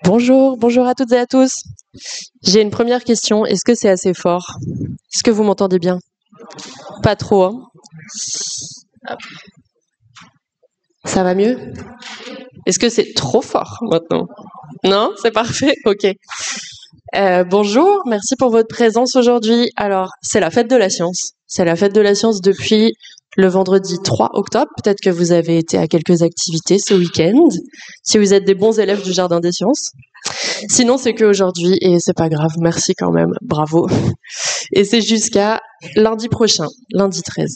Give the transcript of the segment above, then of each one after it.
Bonjour à toutes et à tous. J'ai une première question. Est-ce que c'est assez fort? Est-ce que vous m'entendez bien? Pas trop, hein? Ça va mieux? Est-ce que c'est trop fort maintenant? Non, c'est parfait, ok. Bonjour, merci pour votre présence aujourd'hui. Alors, c'est la fête de la science. C'est la fête de la science depuis le vendredi 3 octobre. Peut-être que vous avez été à quelques activités ce week-end, si vous êtes des bons élèves du Jardin des Sciences. Sinon, c'est qu'aujourd'hui, et c'est pas grave, merci quand même, bravo. Et c'est jusqu'à lundi prochain, lundi 13.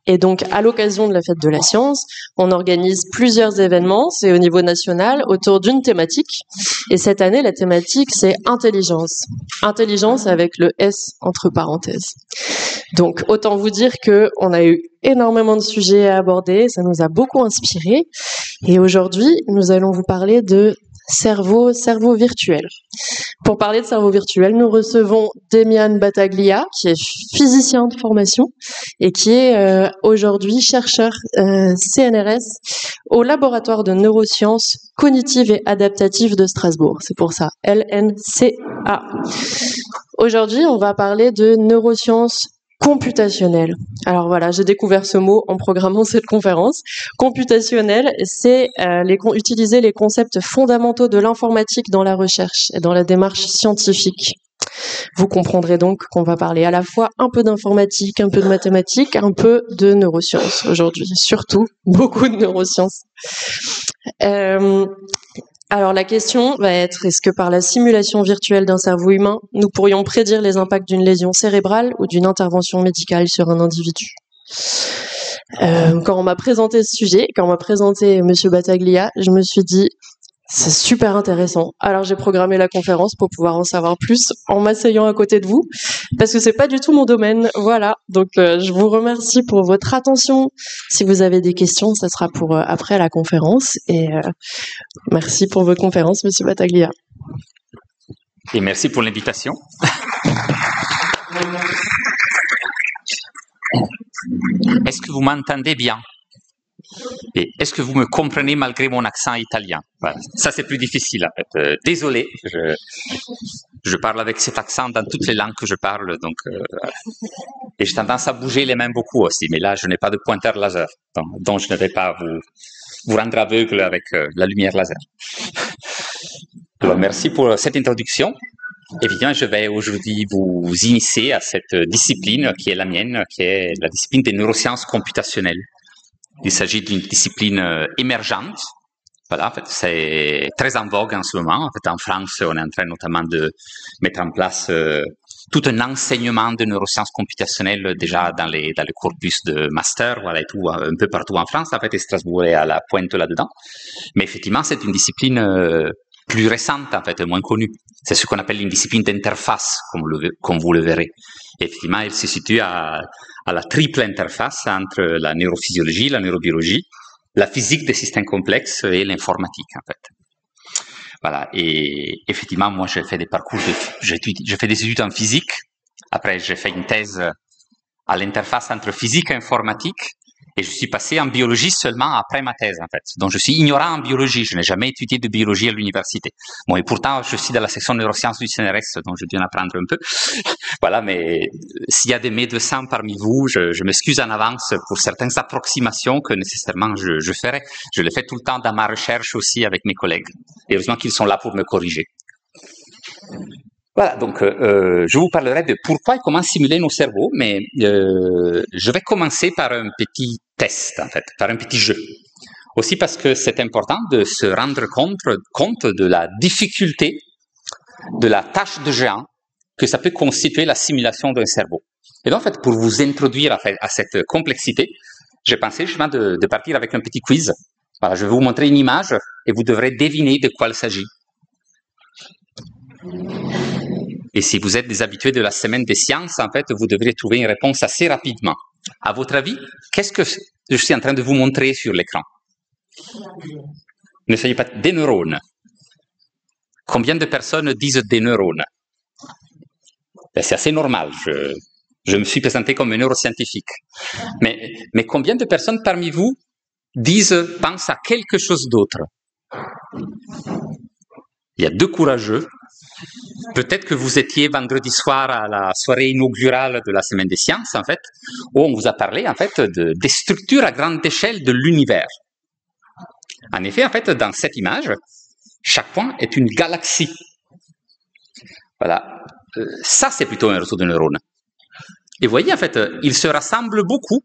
Et donc, à l'occasion de la fête de la science, on organise plusieurs événements, c'est au niveau national, autour d'une thématique. Et cette année, la thématique, c'est intelligence. Intelligence avec le S entre parenthèses. Donc, autant vous dire qu'on a eu énormément de sujets à aborder, ça nous a beaucoup inspiré. Et aujourd'hui, nous allons vous parler de cerveau virtuel. Pour parler de cerveau virtuel, nous recevons Demian Battaglia, qui est physicien de formation et qui est aujourd'hui chercheur CNRS au laboratoire de neurosciences cognitives et adaptatives de Strasbourg. C'est pour ça, LNCA. Aujourd'hui, on va parler de neurosciences computationnel. Alors voilà, j'ai découvert ce mot en programmant cette conférence. Computationnel, c'est utiliser les concepts fondamentaux de l'informatique dans la recherche et dans la démarche scientifique. Vous comprendrez donc qu'on va parler à la fois un peu d'informatique, un peu de mathématiques, un peu de neurosciences aujourd'hui. Surtout, beaucoup de neurosciences. Alors la question va être, est-ce que par la simulation virtuelle d'un cerveau humain, nous pourrions prédire les impacts d'une lésion cérébrale ou d'une intervention médicale sur un individu? Quand on m'a présenté ce sujet, quand on m'a présenté Monsieur Battaglia, je me suis dit, c'est super intéressant. Alors j'ai programmé la conférence pour pouvoir en savoir plus en m'asseyant à côté de vous, parce que c'est pas du tout mon domaine. Voilà, donc je vous remercie pour votre attention. Si vous avez des questions, ça sera pour après la conférence. Et merci pour votre conférence, Monsieur Battaglia. Et merci pour l'invitation. Est-ce que vous m'entendez bien? Et est-ce que vous me comprenez malgré mon accent italien? Voilà. Ça, c'est plus difficile, en fait. Désolé, je parle avec cet accent dans toutes les langues que je parle, donc et j'ai tendance à bouger les mains beaucoup aussi, mais là, je n'ai pas de pointeur laser, donc je ne vais pas vous rendre aveugle avec la lumière laser. Alors, merci pour cette introduction. Évidemment, je vais aujourd'hui vous initier à cette discipline qui est la mienne, qui est la discipline des neurosciences computationnelles. Il s'agit d'une discipline émergente. Voilà, en fait, c'est très en vogue en ce moment. En fait, en France, on est en train notamment de mettre en place tout un enseignement de neurosciences computationnelles déjà dans les corpus de master, voilà, et tout, un peu partout en France. En fait, et Strasbourg est à la pointe là-dedans. Mais effectivement, c'est une discipline plus récente, en fait, moins connue. C'est ce qu'on appelle une discipline d'interface, comme vous le verrez. Et effectivement, elle se situe à la triple interface entre la neurophysiologie, la neurobiologie, la physique des systèmes complexes et l'informatique, en fait. Voilà. Et effectivement, moi, j'ai fait des parcours, j'ai fait des études en physique. Après, j'ai fait une thèse à l'interface entre physique et informatique. Et je suis passé en biologie seulement après ma thèse, en fait. Donc, je suis ignorant en biologie. Je n'ai jamais étudié de biologie à l'université. Bon, et pourtant, je suis dans la section neurosciences du CNRS, donc je dois en apprendre un peu. Voilà, mais s'il y a des médecins parmi vous, je m'excuse en avance pour certaines approximations que nécessairement je ferai. Je le fais tout le temps dans ma recherche aussi avec mes collègues. Et heureusement qu'ils sont là pour me corriger. Voilà, donc je vous parlerai de pourquoi et comment simuler nos cerveaux, mais je vais commencer par un petit test, en fait, par un petit jeu. Aussi parce que c'est important de se rendre compte de la difficulté, de la tâche de géant que ça peut constituer la simulation d'un cerveau. Et donc, en fait, pour vous introduire à cette complexité, j'ai pensé justement de partir avec un petit quiz. Voilà, je vais vous montrer une image et vous devrez deviner de quoi il s'agit. Et si vous êtes des habitués de la semaine des sciences, en fait, vous devriez trouver une réponse assez rapidement. À votre avis, qu'est-ce que je suis en train de vous montrer sur l'écran? Ne soyez pas des neurones. Combien de personnes disent des neurones? C'est assez normal. Je me suis présenté comme un neuroscientifique. Mais combien de personnes parmi vous pensent à quelque chose d'autre? Il y a deux courageux. Peut-être que vous étiez vendredi soir à la soirée inaugurale de la Semaine des Sciences, en fait, où on vous a parlé, en fait, des structures à grande échelle de l'univers. En effet, en fait, dans cette image, chaque point est une galaxie. Voilà. Ça, c'est plutôt un réseau de neurones. Et vous voyez, en fait, ils se rassemblent beaucoup.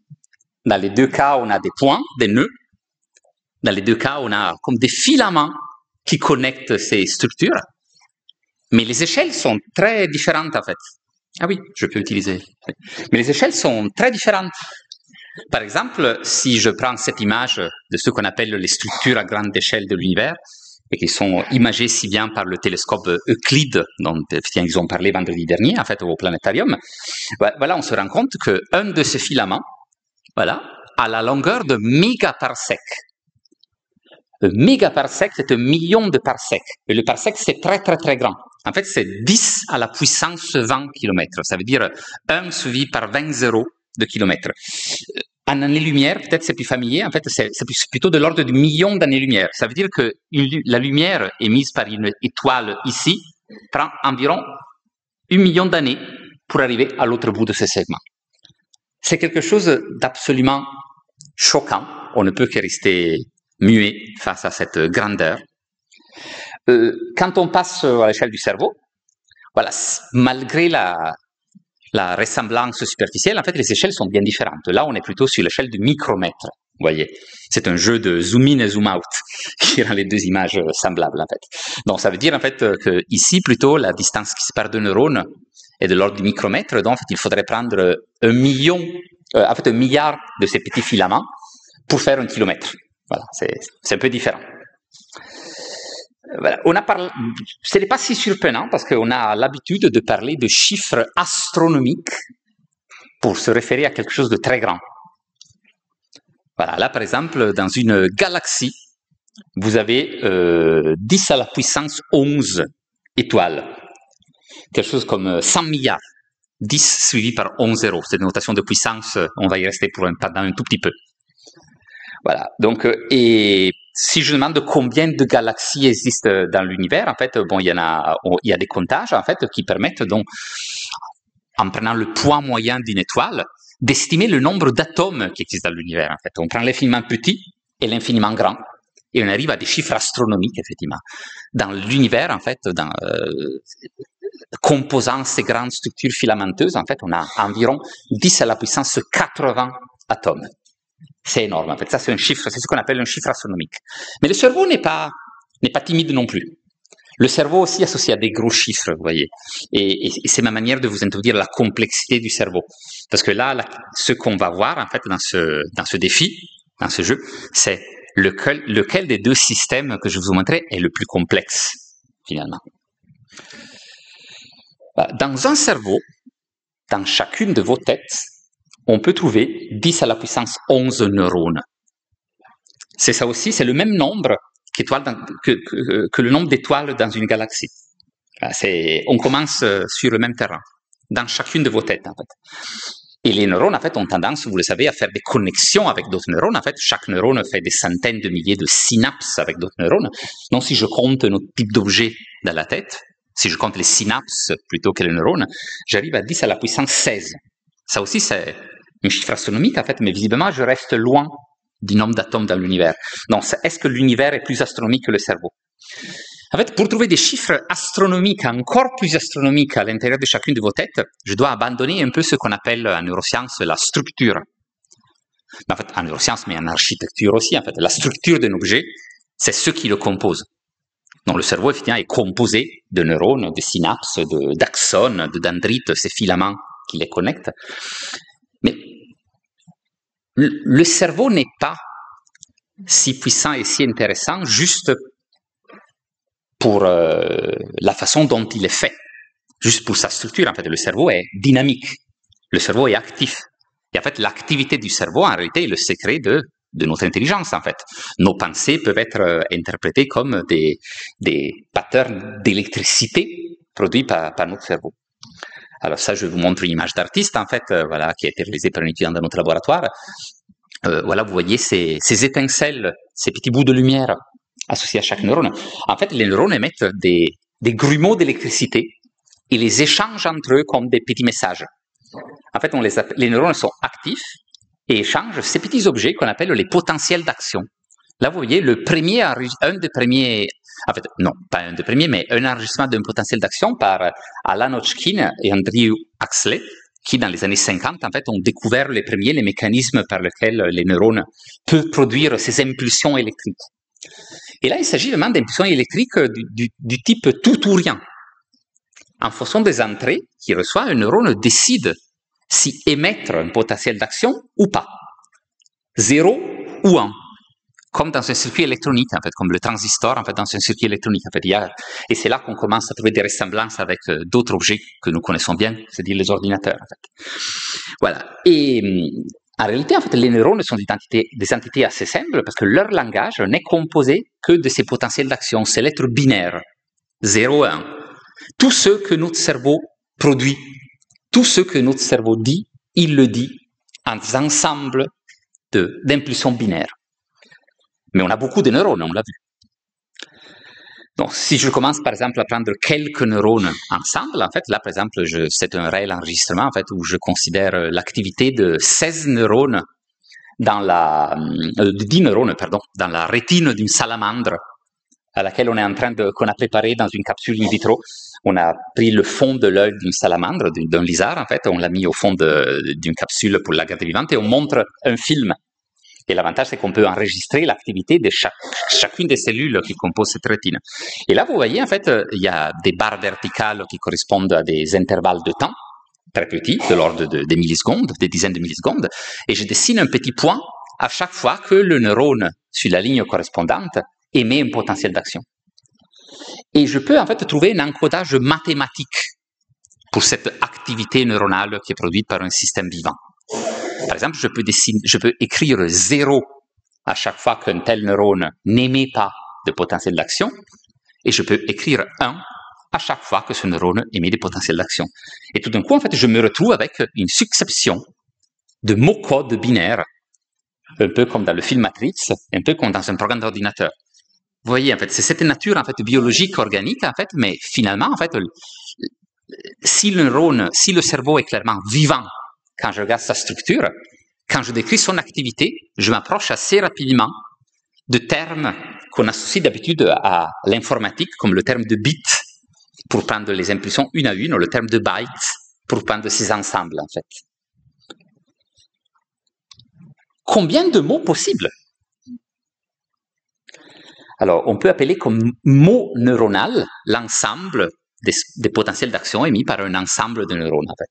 Dans les deux cas, on a des points, des nœuds. Dans les deux cas, on a comme des filaments qui connectent ces structures. Mais les échelles sont très différentes, en fait. Ah oui, je peux utiliser. Mais les échelles sont très différentes. Par exemple, si je prends cette image de ce qu'on appelle les structures à grande échelle de l'univers, et qui sont imagées si bien par le télescope Euclide, dont ils ont parlé vendredi dernier, en fait, au planétarium, voilà, on se rend compte qu'un de ces filaments, voilà, a la longueur de mégaparsecs. Le mégaparsec, c'est 1 million de parsecs. Et le parsec, c'est très, très, très grand. En fait, c'est 10 à la puissance 20 km. Ça veut dire 1 suivi par 20 zéros de kilomètres. En années-lumière, peut-être c'est plus familier, en fait, c'est plutôt de l'ordre du million d'années-lumière. Ça veut dire que la lumière émise par une étoile ici prend environ 1 million d'années pour arriver à l'autre bout de ce segment. C'est quelque chose d'absolument choquant. On ne peut que rester muet face à cette grandeur. Quand on passe à l'échelle du cerveau, voilà, malgré la ressemblance superficielle, en fait, les échelles sont bien différentes. Là, on est plutôt sur l'échelle du micromètre. Vous voyez, c'est un jeu de zoom in et zoom out qui rend les deux images semblables, en fait. Donc, ça veut dire, en fait, que ici, plutôt, la distance qui sépare deux neurones est de l'ordre du micromètre. Donc, en fait, il faudrait prendre 1 milliard de ces petits filaments pour faire 1 kilomètre. Voilà, c'est un peu différent. Voilà, ce n'est pas si surprenant parce qu'on a l'habitude de parler de chiffres astronomiques pour se référer à quelque chose de très grand. Voilà, là par exemple, dans une galaxie, vous avez 10 à la puissance 11 étoiles. Quelque chose comme 100 milliards. 10 suivi par 11 zéros. C'est une notation de puissance, on va y rester pendant un tout petit peu. Voilà, donc, et si je demande combien de galaxies existent dans l'univers, en fait, bon, il y a des comptages, en fait, qui permettent donc, en prenant le poids moyen d'une étoile, d'estimer le nombre d'atomes qui existent dans l'univers, en fait. On prend l'infiniment petit et l'infiniment grand, et on arrive à des chiffres astronomiques, effectivement. Dans l'univers, en fait, composant ces grandes structures filamenteuses, en fait, on a environ 10 à la puissance 80 atomes. C'est énorme, en fait. Ça, c'est un chiffre, c'est ce qu'on appelle un chiffre astronomique. Mais le cerveau n'est pas timide non plus. Le cerveau aussi associé à des gros chiffres, vous voyez. Et c'est ma manière de vous introduire la complexité du cerveau. Parce que là, ce qu'on va voir, en fait, dans ce défi, dans ce jeu, c'est lequel des deux systèmes que je vous ai montré est le plus complexe, finalement. Dans un cerveau, dans chacune de vos têtes, on peut trouver 10 à la puissance 11 neurones. C'est ça aussi, c'est le même nombre que le nombre d'étoiles dans une galaxie. On commence sur le même terrain, dans chacune de vos têtes, en fait. Et les neurones, en fait, ont tendance, vous le savez, à faire des connexions avec d'autres neurones. En fait, chaque neurone fait des centaines de milliers de synapses avec d'autres neurones. Donc, si je compte notre type d'objet dans la tête, si je compte les synapses plutôt que les neurones, j'arrive à 10 à la puissance 16. Ça aussi, c'est un chiffre astronomique, en fait, mais visiblement, je reste loin du nombre d'atomes dans l'univers. Donc, est-ce que l'univers est plus astronomique que le cerveau? En fait, pour trouver des chiffres astronomiques, encore plus astronomiques à l'intérieur de chacune de vos têtes, je dois abandonner un peu ce qu'on appelle en neurosciences la structure. En fait, en neurosciences, mais en architecture aussi, en fait, la structure d'un objet, c'est ce qui le compose. Donc, le cerveau, effectivement, est composé de neurones, de synapses, d'axones, de dendrites, ces filaments qui les connectent. Mais le cerveau n'est pas si puissant et si intéressant juste pour la façon dont il est fait, juste pour sa structure. En fait, le cerveau est dynamique, le cerveau est actif. Et en fait, l'activité du cerveau, en réalité, est le secret de notre intelligence, en fait. Nos pensées peuvent être interprétées comme des patterns d'électricité produits par notre cerveau. Alors ça, je vous montre une image d'artiste, en fait, voilà, qui a été réalisée par un étudiant dans notre laboratoire. Voilà, vous voyez ces étincelles, ces petits bouts de lumière associés à chaque neurone. En fait, les neurones émettent des grumeaux d'électricité et les échangent entre eux comme des petits messages. En fait, les neurones sont actifs et échangent ces petits objets qu'on appelle les potentiels d'action. Là, vous voyez, en fait, non, pas un des premiers, mais un enregistrement d'un potentiel d'action par Alan Hodgkin et Andrew Huxley, qui, dans les années 50, en fait, ont découvert les mécanismes par lesquels les neurones peuvent produire ces impulsions électriques. Et là, il s'agit vraiment d'impulsions électriques du type tout ou rien. En fonction des entrées qu'il reçoit, un neurone décide si émettre un potentiel d'action ou pas. 0 ou 1. Comme dans un circuit électronique, en fait, comme le transistor, en fait, dans un circuit électronique. En fait, et c'est là qu'on commence à trouver des ressemblances avec d'autres objets que nous connaissons bien, c'est-à-dire les ordinateurs, en fait. Voilà. Et en réalité, en fait, les neurones sont des entités assez simples parce que leur langage n'est composé que de ces potentiels d'action, ces lettres binaires, 0 et 1. Tout ce que notre cerveau produit, tout ce que notre cerveau dit, il le dit en ensemble d'impulsions binaires. Mais on a beaucoup de neurones, on l'a vu. Donc, si je commence, par exemple, à prendre quelques neurones ensemble, en fait, là, par exemple, c'est un réel enregistrement, en fait, où je considère l'activité de 16 neurones de 10 neurones, pardon, dans la rétine d'une salamandre à laquelle qu'on a préparé dans une capsule in vitro. On a pris le fond de l'œil d'une salamandre, d'un lizard, en fait, on l'a mis au fond d'une capsule pour la garder vivante et on montre un film. Et l'avantage, c'est qu'on peut enregistrer l'activité de chacune des cellules qui composent cette rétine. Et là, vous voyez, en fait, il y a des barres verticales qui correspondent à des intervalles de temps très petits, de l'ordre des millisecondes, des dizaines de millisecondes. Et je dessine un petit point à chaque fois que le neurone, sur la ligne correspondante, émet un potentiel d'action. Et je peux, en fait, trouver un encodage mathématique pour cette activité neuronale qui est produite par un système vivant. Par exemple, je peux écrire 0 à chaque fois qu'un tel neurone n'émet pas de potentiel d'action, et je peux écrire 1 à chaque fois que ce neurone émet des potentiels d'action. Et tout d'un coup, en fait, je me retrouve avec une succession de mots-codes binaires, un peu comme dans le film Matrix, un peu comme dans un programme d'ordinateur. Vous voyez, en fait, c'est cette nature, en fait, biologique, organique, en fait, mais finalement, en fait, si le cerveau est clairement vivant, quand je regarde sa structure, quand je décris son activité, je m'approche assez rapidement de termes qu'on associe d'habitude à l'informatique, comme le terme de bit pour prendre les impulsions une à une, ou le terme de byte pour prendre ces ensembles, en fait. Combien de mots possibles? Alors, on peut appeler comme mot neuronal l'ensemble des potentiels d'action émis par un ensemble de neurones, en fait.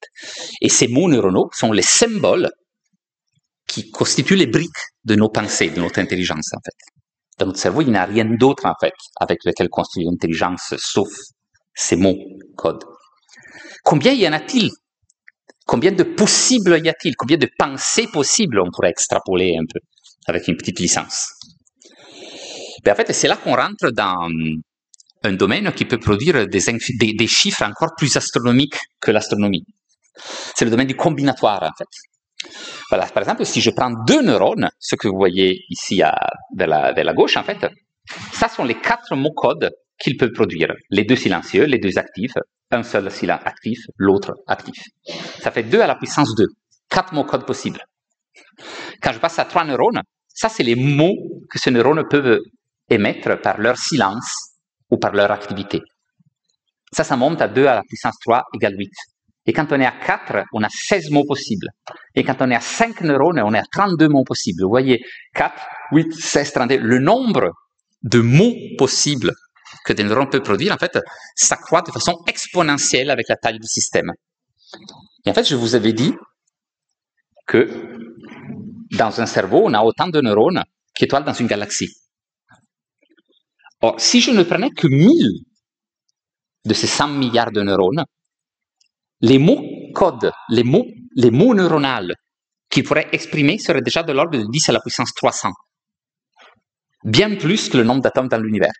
Et ces mots neuronaux sont les symboles qui constituent les briques de nos pensées, de notre intelligence, en fait. Dans notre cerveau, il n'y a rien d'autre, en fait, avec lequel construire l'intelligence, sauf ces mots, codes. Combien y en a-t-il? Combien de possibles y a-t-il? Combien de pensées possibles on pourrait extrapoler un peu avec une petite licence? En fait, c'est là qu'on rentre dans un domaine qui peut produire des chiffres encore plus astronomiques que l'astronomie. C'est le domaine du combinatoire, en fait. Voilà, par exemple, si je prends 2 neurones, ce que vous voyez ici vers la gauche, en fait, ça sont les 4 mots-codes qu'ils peuvent produire. Les 2 silencieux, les 2 actifs, un seul silence actif, l'autre actif. Ça fait 2 à la puissance 2. 4 mots-codes possibles. Quand je passe à 3 neurones, ça, c'est les mots que ces neurones peuvent émettre par leur silence ou par leur activité. Ça monte à 2 à la puissance 3 égale 8. Et quand on est à 4, on a 16 mots possibles. Et quand on est à 5 neurones, on est à 32 mots possibles. Vous voyez, 4, 8, 16, 32. Le nombre de mots possibles que des neurones peuvent produire, en fait, s'accroît de façon exponentielle avec la taille du système. Et en fait, je vous avais dit que dans un cerveau, on a autant de neurones qu'étoiles dans une galaxie. Or, si je ne prenais que 1000 de ces 100 milliards de neurones, les mots codes, les mots neuronaux qu'ils pourraient exprimer seraient déjà de l'ordre de 10 à la puissance 300. Bien plus que le nombre d'atomes dans l'univers.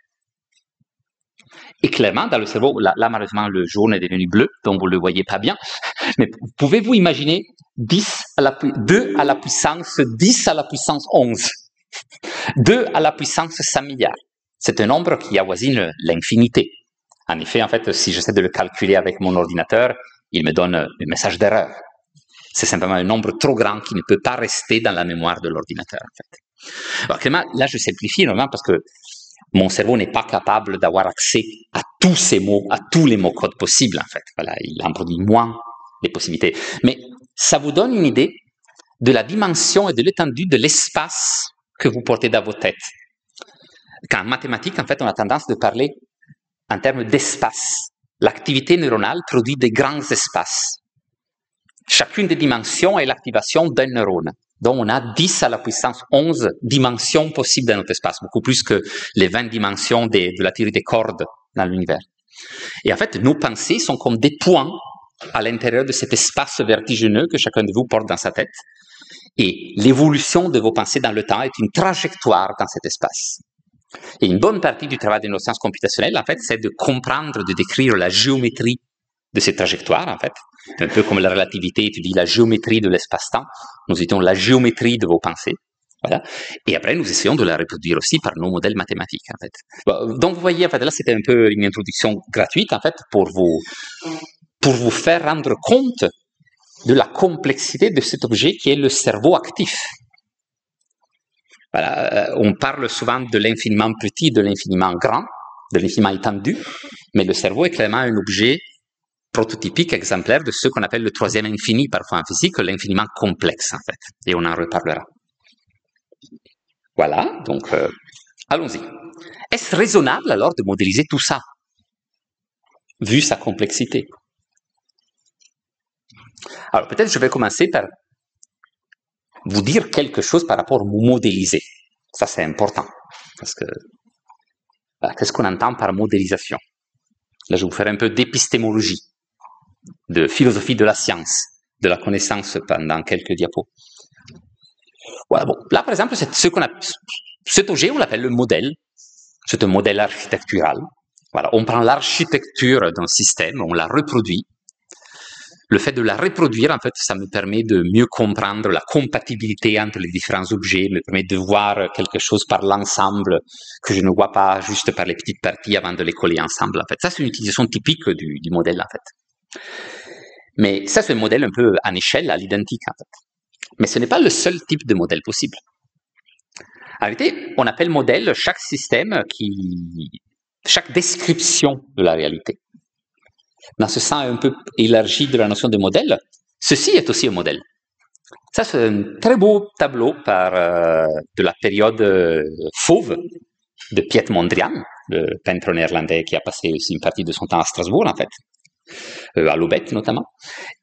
Et clairement, dans le cerveau, là malheureusement, le jaune est devenu bleu, donc vous ne le voyez pas bien, mais pouvez-vous imaginer 2 à la puissance 10 à la puissance 11, 2 à la puissance 100 milliards. c'est un nombre qui avoisine l'infinité. En effet, en fait, si j'essaie de le calculer avec mon ordinateur, il me donne un message d'erreur. C'est simplement un nombre trop grand qui ne peut pas rester dans la mémoire de l'ordinateur, en fait. Alors, clairement, là, je simplifie énormément parce que mon cerveau n'est pas capable d'avoir accès à tous ces mots, à tous les mots codes possibles, en fait. Voilà, il en produit moins les possibilités. Mais ça vous donne une idée de la dimension et de l'étendue de l'espace que vous portez dans vos têtes. Qu'en mathématiques, en fait, on a tendance de parler en termes d'espace. L'activité neuronale produit des grands espaces. Chacune des dimensions est l'activation d'un neurone. Donc, on a 10 à la puissance 11 dimensions possibles dans notre espace, beaucoup plus que les 20 dimensions de la théorie des cordes dans l'univers. Et en fait, nos pensées sont comme des points à l'intérieur de cet espace vertigineux que chacun de vous porte dans sa tête. Et l'évolution de vos pensées dans le temps est une trajectoire dans cet espace. Et une bonne partie du travail des neurosciences computationnelles, en fait, c'est de comprendre, de décrire la géométrie de ces trajectoires, en fait. Un peu comme la relativité étudie la géométrie de l'espace-temps, nous étudions la géométrie de vos pensées. Voilà. Et après, nous essayons de la reproduire aussi par nos modèles mathématiques, en fait. Bon, donc, vous voyez, en fait, là, c'était un peu une introduction gratuite, en fait, pour vous faire rendre compte de la complexité de cet objet qui est le cerveau actif. Voilà, on parle souvent de l'infiniment petit, de l'infiniment grand, de l'infiniment étendu, mais le cerveau est clairement un objet prototypique, exemplaire de ce qu'on appelle le troisième infini, parfois en physique, l'infiniment complexe, en fait. Et on en reparlera. Voilà, donc, allons-y. Est-ce raisonnable, alors, de modéliser tout ça, vu sa complexité? Alors, peut-être je vais commencer par vous dire quelque chose par rapport au mot modéliser. Ça, c'est important. Parce que, qu'est-ce qu'on entend par modélisation? Là, je vais vous faire un peu d'épistémologie, de philosophie de la science, de la connaissance pendant quelques diapos. Voilà, bon. Là, par exemple, cet objet, on l'appelle le modèle. C'est un modèle architectural. Voilà, on prend l'architecture d'un système, on la reproduit. Le fait de la reproduire, en fait, ça me permet de mieux comprendre la compatibilité entre les différents objets, me permet de voir quelque chose par l'ensemble que je ne vois pas juste par les petites parties avant de les coller ensemble. En fait, ça, c'est une utilisation typique du modèle, en fait. Mais ça, c'est un modèle un peu en échelle, à l'identique, en fait. Mais ce n'est pas le seul type de modèle possible. En réalité, on appelle modèle chaque système chaque description de la réalité. Dans ce sens un peu élargi de la notion de modèle, ceci est aussi un modèle. Ça, c'est un très beau tableau de la période fauve de Piet Mondrian, le peintre néerlandais qui a passé aussi une partie de son temps à Strasbourg, en fait, à l'Aubette notamment.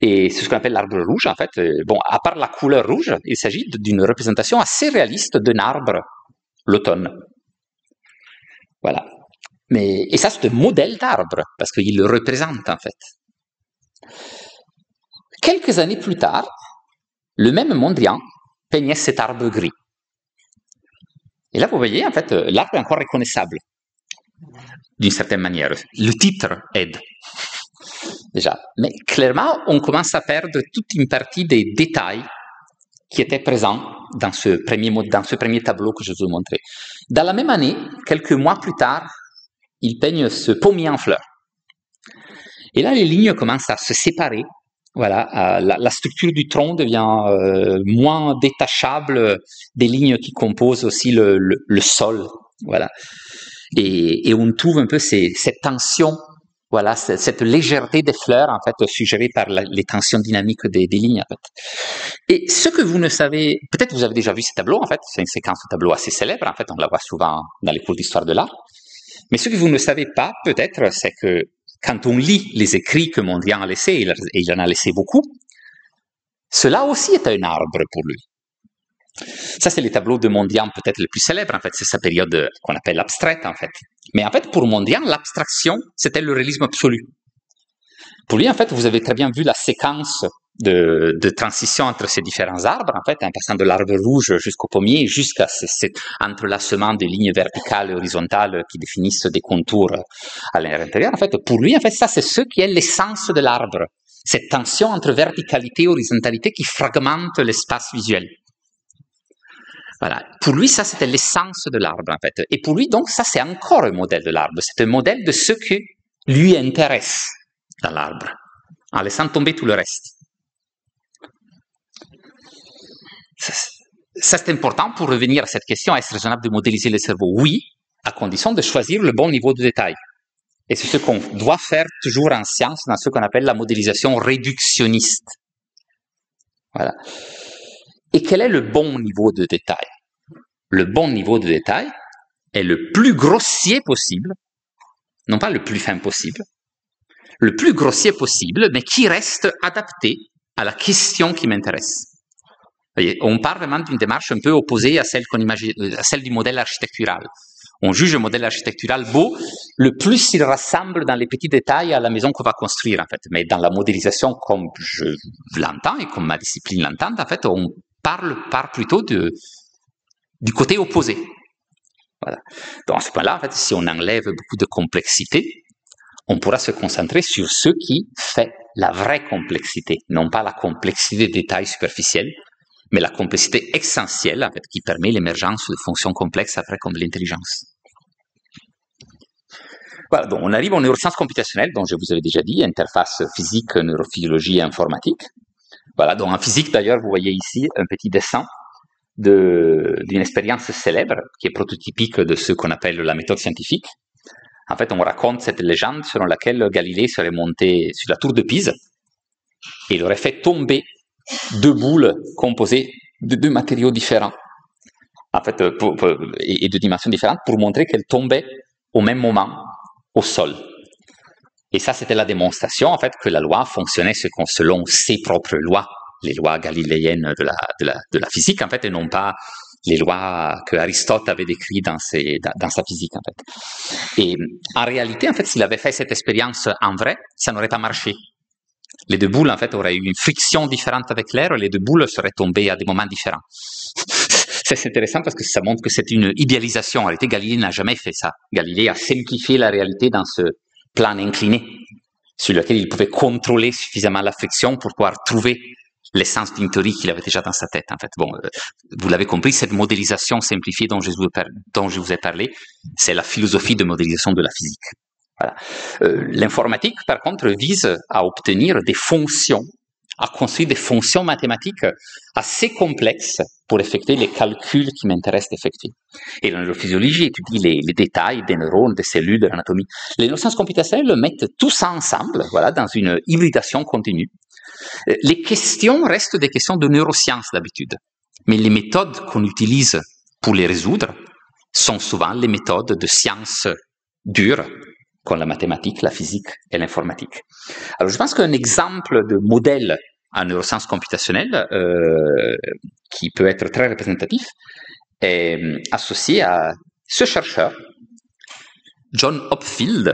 Et c'est ce qu'on appelle l'arbre rouge, en fait. Bon, à part la couleur rouge, il s'agit d'une représentation assez réaliste d'un arbre, l'automne. Voilà. Et ça, c'est un modèle d'arbre, parce qu'il le représente, en fait. Quelques années plus tard, le même Mondrian peignait cet arbre gris. Et là, vous voyez, en fait, l'arbre est encore reconnaissable, d'une certaine manière. Le titre aide, déjà. Mais clairement, on commence à perdre toute une partie des détails qui étaient présents dans ce premier tableau que je vous ai montré. Dans la même année, quelques mois plus tard, il peigne ce pommier en fleurs. Et là, les lignes commencent à se séparer. Voilà, la structure du tronc devient moins détachable des lignes qui composent aussi le sol. Voilà. Et on trouve un peu cette tension, voilà, cette légèreté des fleurs, en fait, suggérée par les tensions dynamiques des lignes, en fait. Et ce que vous ne savez, peut-être vous avez déjà vu ce tableau, en fait, c'est une séquence de tableau assez célèbre, en fait, on la voit souvent dans les cours d'histoire de l'art. Mais ce que vous ne savez pas, peut-être, c'est que quand on lit les écrits que Mondrian a laissés, et il en a laissé beaucoup, cela aussi est un arbre pour lui. Ça, c'est les tableaux de Mondrian peut-être les plus célèbres, en fait. C'est sa période qu'on appelle abstraite, en fait. Mais en fait, pour Mondrian, l'abstraction, c'était le réalisme absolu. Pour lui, en fait, vous avez très bien vu la séquence de transition entre ces différents arbres, en fait, en passant de l'arbre rouge jusqu'au pommier, jusqu'à cet entrelacement des lignes verticales et horizontales qui définissent des contours à l'intérieur. En fait, pour lui, en fait, ça, c'est ce qui est l'essence de l'arbre. Cette tension entre verticalité et horizontalité qui fragmente l'espace visuel. Voilà. Pour lui, ça, c'était l'essence de l'arbre, en fait. Et pour lui, donc, ça, c'est encore un modèle de l'arbre. C'est un modèle de ce qui lui intéresse dans l'arbre, en laissant tomber tout le reste. Ça, c'est important pour revenir à cette question, est-ce raisonnable de modéliser le cerveau? Oui, à condition de choisir le bon niveau de détail. Et c'est ce qu'on doit faire toujours en science, dans ce qu'on appelle la modélisation réductionniste. Voilà. Et quel est le bon niveau de détail? Le bon niveau de détail est le plus grossier possible, non pas le plus fin possible, le plus grossier possible, mais qui reste adapté à la question qui m'intéresse. On parle vraiment d'une démarche un peu opposée à celle qu'on imagine, à celle du modèle architectural. On juge un modèle architectural beau, le plus il rassemble dans les petits détails à la maison qu'on va construire, en fait. Mais dans la modélisation, comme je l'entends et comme ma discipline l'entend, en fait, on parle plutôt du côté opposé. Voilà. Donc, à ce point-là, en fait, si on enlève beaucoup de complexité, on pourra se concentrer sur ce qui fait la vraie complexité, non pas la complexité des détails superficiels, mais la complexité essentielle, en fait, qui permet l'émergence de fonctions complexes après comme l'intelligence. Voilà, donc on arrive aux neurosciences computationnelles, dont je vous avais déjà dit, interface physique, neurophysiologie et informatique. Voilà, donc en physique, d'ailleurs, vous voyez ici un petit dessin d'une expérience célèbre, qui est prototypique de ce qu'on appelle la méthode scientifique. En fait, on raconte cette légende selon laquelle Galilée serait monté sur la tour de Pise et il aurait fait tomber deux boules composées de deux matériaux différents, en fait, et de dimensions différentes, pour montrer qu'elles tombaient au même moment au sol. Et ça, c'était la démonstration, en fait, que la loi fonctionnait selon ses propres lois, les lois galiléennes de la physique, en fait, et non pas les lois que Aristote avait décrites dans sa physique, en fait. Et en réalité, en fait, s'il avait fait cette expérience en vrai, ça n'aurait pas marché. Les deux boules, en fait, auraient eu une friction différente avec l'air, et les deux boules seraient tombées à des moments différents. C'est intéressant parce que ça montre que c'est une idéalisation. En réalité, Galilée n'a jamais fait ça. Galilée a simplifié la réalité dans ce plan incliné, sur lequel il pouvait contrôler suffisamment la friction pour pouvoir trouver l'essence d'une théorie qu'il avait déjà dans sa tête. En fait, bon, vous l'avez compris, cette modélisation simplifiée dont je vous ai parlé, c'est la philosophie de modélisation de la physique. Voilà. L'informatique, par contre, vise à obtenir des fonctions, à construire des fonctions mathématiques assez complexes pour effectuer les calculs qui m'intéressent d'effectuer. Et la neurophysiologie étudie les détails des neurones, des cellules, de l'anatomie. Les neurosciences computationnelles mettent tout ça ensemble, voilà, dans une hybridation continue. Les questions restent des questions de neurosciences d'habitude, mais les méthodes qu'on utilise pour les résoudre sont souvent les méthodes de sciences dures, comme la mathématique, la physique et l'informatique. Alors, je pense qu'un exemple de modèle en neurosciences computationnelles qui peut être très représentatif est associé à ce chercheur, John Hopfield.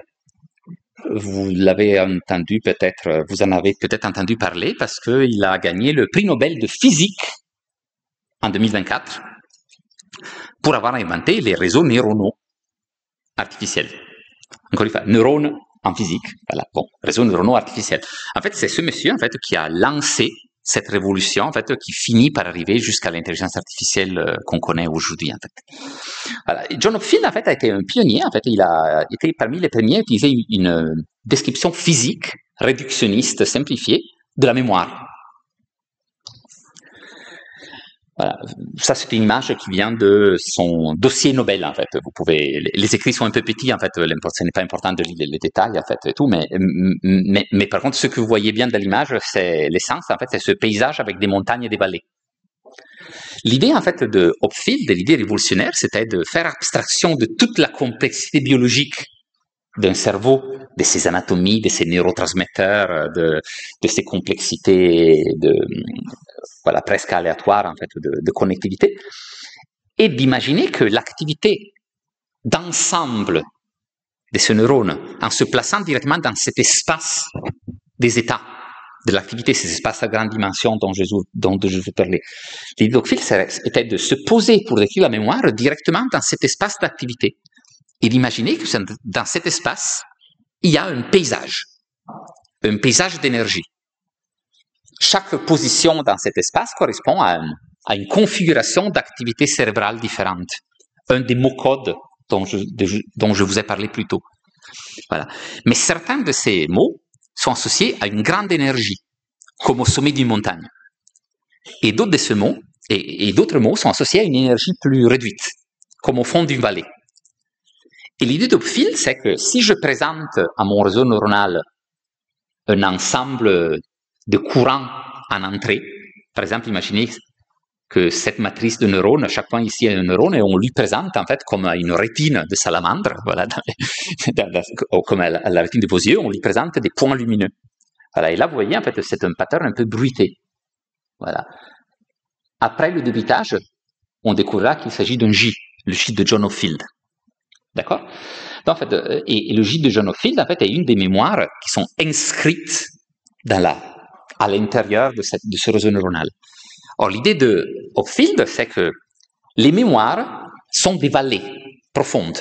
Vous l'avez entendu peut-être, vous en avez peut-être entendu parler parce qu'il a gagné le prix Nobel de physique en 2024 pour avoir inventé les réseaux neuronaux artificiels. Encore une fois, neurones en physique, voilà, bon, réseaux neuronaux artificiels. En fait, c'est ce monsieur, en fait, qui a lancé cette révolution, en fait, qui finit par arriver jusqu'à l'intelligence artificielle qu'on connaît aujourd'hui, en fait. Voilà. Et John Hopfield, en fait, a été un pionnier, en fait, il a été parmi les premiers à utiliser une description physique, réductionniste, simplifiée, de la mémoire. Voilà. Ça, c'est une image qui vient de son dossier Nobel, en fait. Vous pouvez, les écrits sont un peu petits, en fait. Ce n'est pas important de lire les détails, en fait, et tout, mais par contre, ce que vous voyez bien de l'image, c'est l'essence, en fait, c'est ce paysage avec des montagnes et des vallées. L'idée, en fait, de Hopfield, l'idée révolutionnaire, c'était de faire abstraction de toute la complexité biologique d'un cerveau, de ses anatomies, de ses neurotransmetteurs, de ses complexités voilà, presque aléatoires, en fait, de connectivité, et d'imaginer que l'activité d'ensemble de ce neurone, en se plaçant directement dans cet espace des états de l'activité, ces espaces à grande dimension dont je vous parlais, l'idée d'Hopfield était de se poser pour décrire la mémoire directement dans cet espace d'activité et d'imaginer que dans cet espace, il y a un paysage d'énergie. Chaque position dans cet espace correspond à à une configuration d'activités cérébrales différentes. Un des mots-codes dont je vous ai parlé plus tôt. Voilà. Mais certains de ces mots sont associés à une grande énergie, comme au sommet d'une montagne. Et d'autres de ces mots, et d'autres mots sont associés à une énergie plus réduite, comme au fond d'une vallée. Et l'idée d'Hopfield, c'est que si je présente à mon réseau neuronal un ensemble de courants en entrée, par exemple, imaginez que cette matrice de neurones, à chaque point ici il y a un neurone, et on lui présente en fait comme une rétine de salamandre, voilà, comme à la rétine de vos yeux, on lui présente des points lumineux. Voilà, et là, vous voyez, en fait, c'est un pattern un peu bruité. Voilà. Après le débitage, on découvrira qu'il s'agit d'un J, le J de John Hopfield. D'accord? En fait, et le J de John Hopfield, en fait, est une des mémoires qui sont inscrites à l'intérieur de ce réseau neuronal. Or, l'idée de Hopfield, c'est que les mémoires sont des vallées profondes.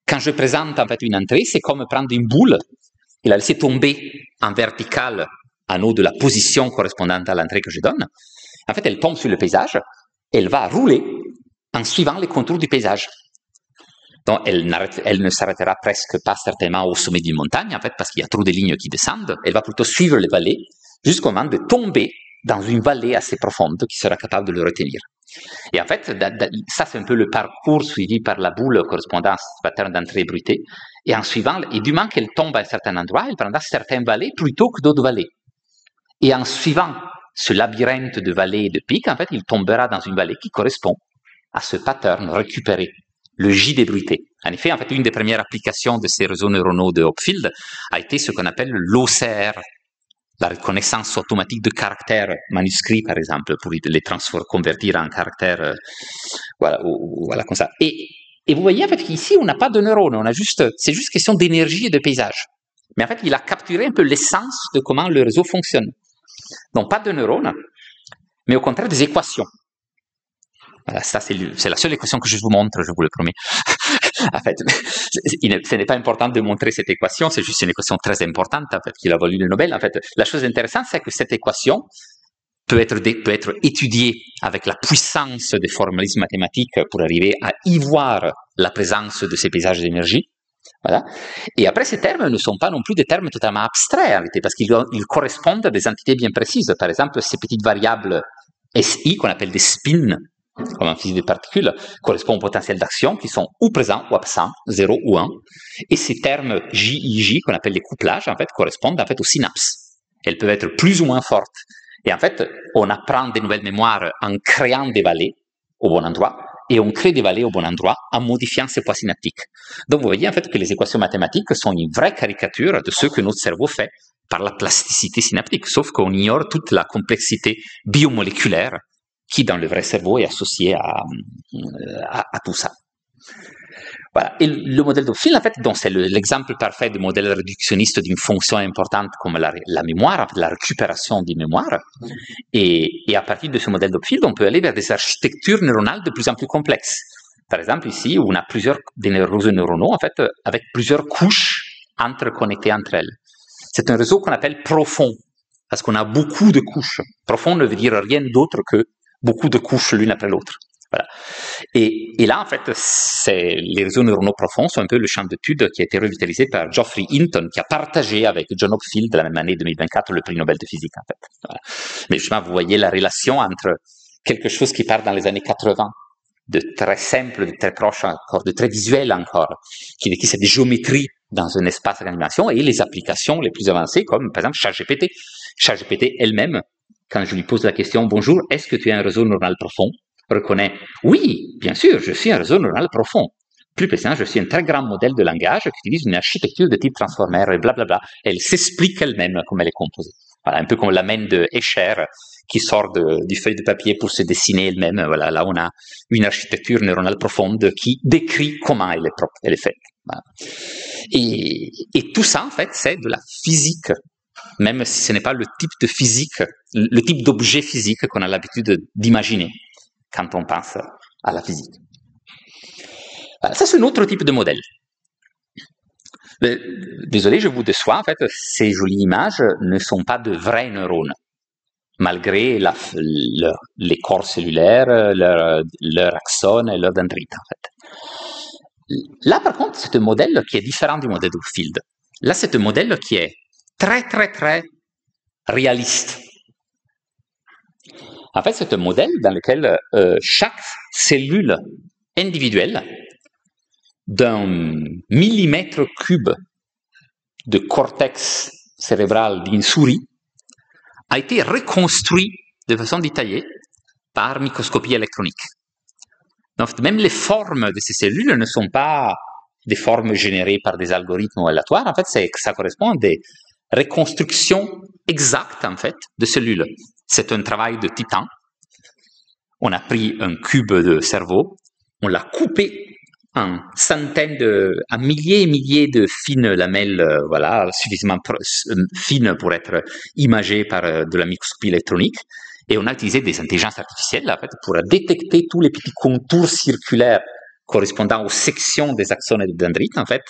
Quand je présente en fait une entrée, c'est comme prendre une boule et la laisser tomber en verticale en haut de la position correspondante à l'entrée que je donne. En fait, elle tombe sur le paysage, elle va rouler en suivant les contours du paysage. Donc, elle ne s'arrêtera presque pas certainement au sommet d'une montagne, en fait, parce qu'il y a trop de lignes qui descendent. Elle va plutôt suivre les vallées jusqu'au moment de tomber dans une vallée assez profonde qui sera capable de le retenir. Et en fait, ça c'est un peu le parcours suivi par la boule correspondant à ce pattern d'entrée bruité. Et en suivant, et du moment qu'elle tombe à un certain endroit, elle prendra certaines vallées plutôt que d'autres vallées. Et en suivant ce labyrinthe de vallées et de pics, en fait, il tombera dans une vallée qui correspond à ce pattern récupéré, le J débruité. En effet, une des premières applications de ces réseaux neuronaux de Hopfield a été ce qu'on appelle l'OCR, la reconnaissance automatique de caractères manuscrits, par exemple, pour les convertir en caractères, voilà, comme ça. Et vous voyez, en fait, qu'ici, on n'a pas de neurones, c'est juste question d'énergie et de paysage. Mais en fait, il a capturé un peu l'essence de comment le réseau fonctionne. Donc, pas de neurones, mais au contraire des équations. Voilà, ça, c'est la seule équation que je vous montre, je vous le promets. En fait, ce n'est pas important de montrer cette équation, c'est juste une équation très importante, en fait, qu'il a valu le Nobel. En fait, la chose intéressante, c'est que cette équation peut être étudiée avec la puissance des formalismes mathématiques pour arriver à y voir la présence de ces paysages d'énergie. Voilà. Et après, ces termes ne sont pas non plus des termes totalement abstraits, en réalité, parce qu'ils correspondent à des entités bien précises. Par exemple, ces petites variables SI, qu'on appelle des spins, comme en physique des particules, correspondent au potentiel d'action qui sont ou présents ou absents, 0 ou 1. Et ces termes JIJ, qu'on appelle les couplages, en fait, correspondent en fait aux synapses. Elles peuvent être plus ou moins fortes. Et en fait, on apprend des nouvelles mémoires en créant des vallées au bon endroit, et on crée des vallées au bon endroit en modifiant ces poids synaptiques. Donc, vous voyez en fait que les équations mathématiques sont une vraie caricature de ce que notre cerveau fait par la plasticité synaptique, sauf qu'on ignore toute la complexité biomoléculaire qui, dans le vrai cerveau, est associé à tout ça. Voilà. Et le modèle d'Hopfield, en fait, c'est l'exemple parfait du modèle réductionniste d'une fonction importante comme la mémoire, la récupération des mémoires. Et à partir de ce modèle d'Hopfield, on peut aller vers des architectures neuronales de plus en plus complexes. Par exemple, ici, on a des réseaux neuronaux, en fait, avec plusieurs couches interconnectées entre elles. C'est un réseau qu'on appelle profond, parce qu'on a beaucoup de couches. Profond ne veut dire rien d'autre que beaucoup de couches l'une après l'autre. Voilà. Et là, en fait, les réseaux neuronaux profonds sont un peu le champ d'étude qui a été revitalisé par Geoffrey Hinton, qui a partagé avec John Hopfield, la même année 2024, le prix Nobel de physique, en fait. Voilà. Mais justement, vous voyez la relation entre quelque chose qui part dans les années 80, de très simple, de très proche encore, de très visuel encore, qui c'est des géométries dans un espace d'animation, et les applications les plus avancées, comme par exemple ChatGPT. ChatGPT elle-même, quand je lui pose la question « Bonjour, est-ce que tu es un réseau neuronal profond ?» reconnaît « Oui, bien sûr, je suis un réseau neuronal profond. Plus précisément, je suis un très grand modèle de langage qui utilise une architecture de type transformer et blablabla. » Elle s'explique elle-même comme elle est composée. Voilà, un peu comme la main de Escher qui sort du feuille de papier pour se dessiner elle-même. Voilà, là, on a une architecture neuronale profonde qui décrit comment elle est faite. Voilà. Et tout ça, en fait, c'est de la physique, même si ce n'est pas le type de physique, le type d'objet physique qu'on a l'habitude d'imaginer quand on pense à la physique. Voilà, ça, c'est un autre type de modèle. Désolé, je vous déçois, en fait, ces jolies images ne sont pas de vrais neurones. malgré les corps cellulaires, leur axone et leur dendrite, en fait. Là, par contre, c'est un modèle qui est différent du modèle d'Ouffield. Là, c'est un modèle qui est très, très, très réaliste. En fait, c'est un modèle dans lequel chaque cellule individuelle d'un millimètre cube de cortex cérébral d'une souris a été reconstruit de façon détaillée par microscopie électronique. Donc, même les formes de ces cellules ne sont pas des formes générées par des algorithmes aléatoires. En fait, ça correspond à des reconstructions exactes, en fait, de cellules. C'est un travail de titan. On a pris un cube de cerveau, on l'a coupé en milliers et milliers de fines lamelles, voilà, suffisamment fines pour être imagées par de la microscopie électronique. Et on a utilisé des intelligences artificielles, en fait, pour détecter tous les petits contours circulaires correspondant aux sections des axones et des dendrites, en fait.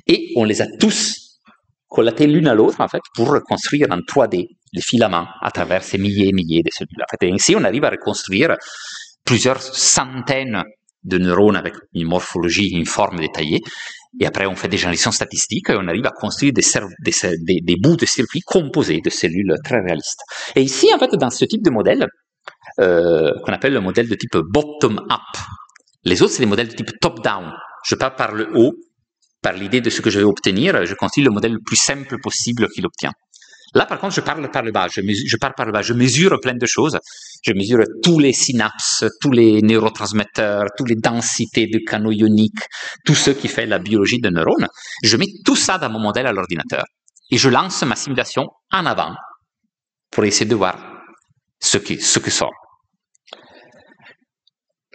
Et on les a tous collatés l'une à l'autre, en fait, pour reconstruire en 3D les filaments à travers ces milliers et milliers de cellules. En fait, et ainsi, on arrive à reconstruire plusieurs centaines de neurones avec une morphologie, une forme détaillée. Et après, on fait des générations statistiques et on arrive à construire des bouts de circuits composés de cellules très réalistes. Et ici, en fait, dans ce type de modèle, qu'on appelle le modèle de type bottom-up, les autres, c'est des modèles de type top-down. Je pars par le haut, par l'idée de ce que je vais obtenir, je construis le modèle le plus simple possible qu'il obtient. Là, par contre, je parle par le bas, je pars par le bas, je mesure plein de choses. Je mesure tous les synapses, tous les neurotransmetteurs, toutes les densités de canaux ioniques, tout ce qui fait la biologie des neurones. Je mets tout ça dans mon modèle à l'ordinateur et je lance ma simulation en avant pour essayer de voir ce qui sort.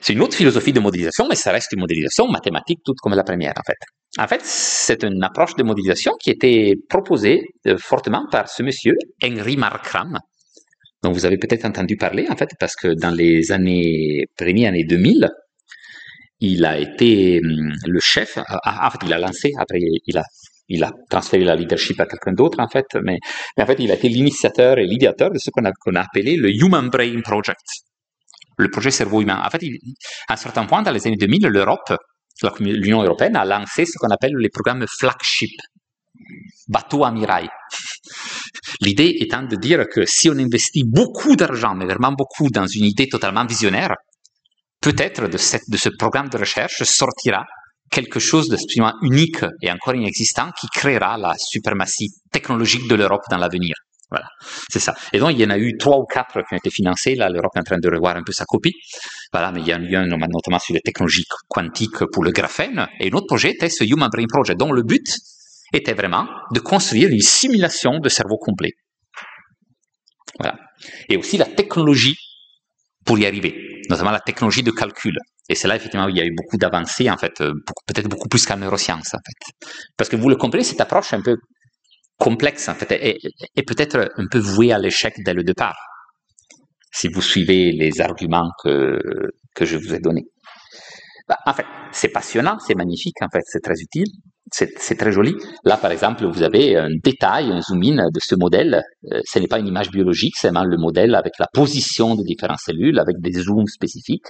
C'est une autre philosophie de modélisation, mais ça reste une modélisation mathématique toute comme la première, en fait. En fait, c'est une approche de modélisation qui était proposée fortement par ce monsieur, Henry Markram, dont vous avez peut-être entendu parler, en fait, parce que dans les premières années 2000, il a été le chef, en fait, il a lancé, après, il a transféré la leadership à quelqu'un d'autre, en fait, mais en fait, il a été l'initiateur et l'idéateur de ce qu'on a appelé le Human Brain Project, le projet cerveau humain. En fait, à un certain point, dans les années 2000, l'Union européenne a lancé ce qu'on appelle les programmes flagship, bateau amiral. L'idée étant de dire que si on investit beaucoup d'argent, mais vraiment beaucoup, dans une idée totalement visionnaire, peut-être de ce programme de recherche sortira quelque chose d'absolument unique et encore inexistant qui créera la suprématie technologique de l'Europe dans l'avenir. Voilà, c'est ça. Et donc, il y en a eu 3 ou 4 qui ont été financés. Là, l'Europe est en train de revoir un peu sa copie. Voilà, mais il y en a eu un notamment sur les technologies quantiques pour le graphène. Et un autre projet était ce Human Brain Project, dont le but était vraiment de construire une simulation de cerveau complet. Voilà. Et aussi la technologie pour y arriver, notamment la technologie de calcul. Et c'est là, effectivement, où il y a eu beaucoup d'avancées, en fait, peut-être beaucoup plus qu'en neurosciences, en fait. Parce que vous le comprenez, cette approche un peu complexe, en fait, et peut-être un peu vouée à l'échec dès le départ, si vous suivez les arguments que je vous ai donnés. En fait, c'est passionnant, c'est magnifique, en fait, c'est très utile, c'est très joli. Là, par exemple, vous avez un détail, un zoom-in de ce modèle. Ce n'est pas une image biologique, c'est vraiment le modèle avec la position de différentes cellules, avec des zooms spécifiques.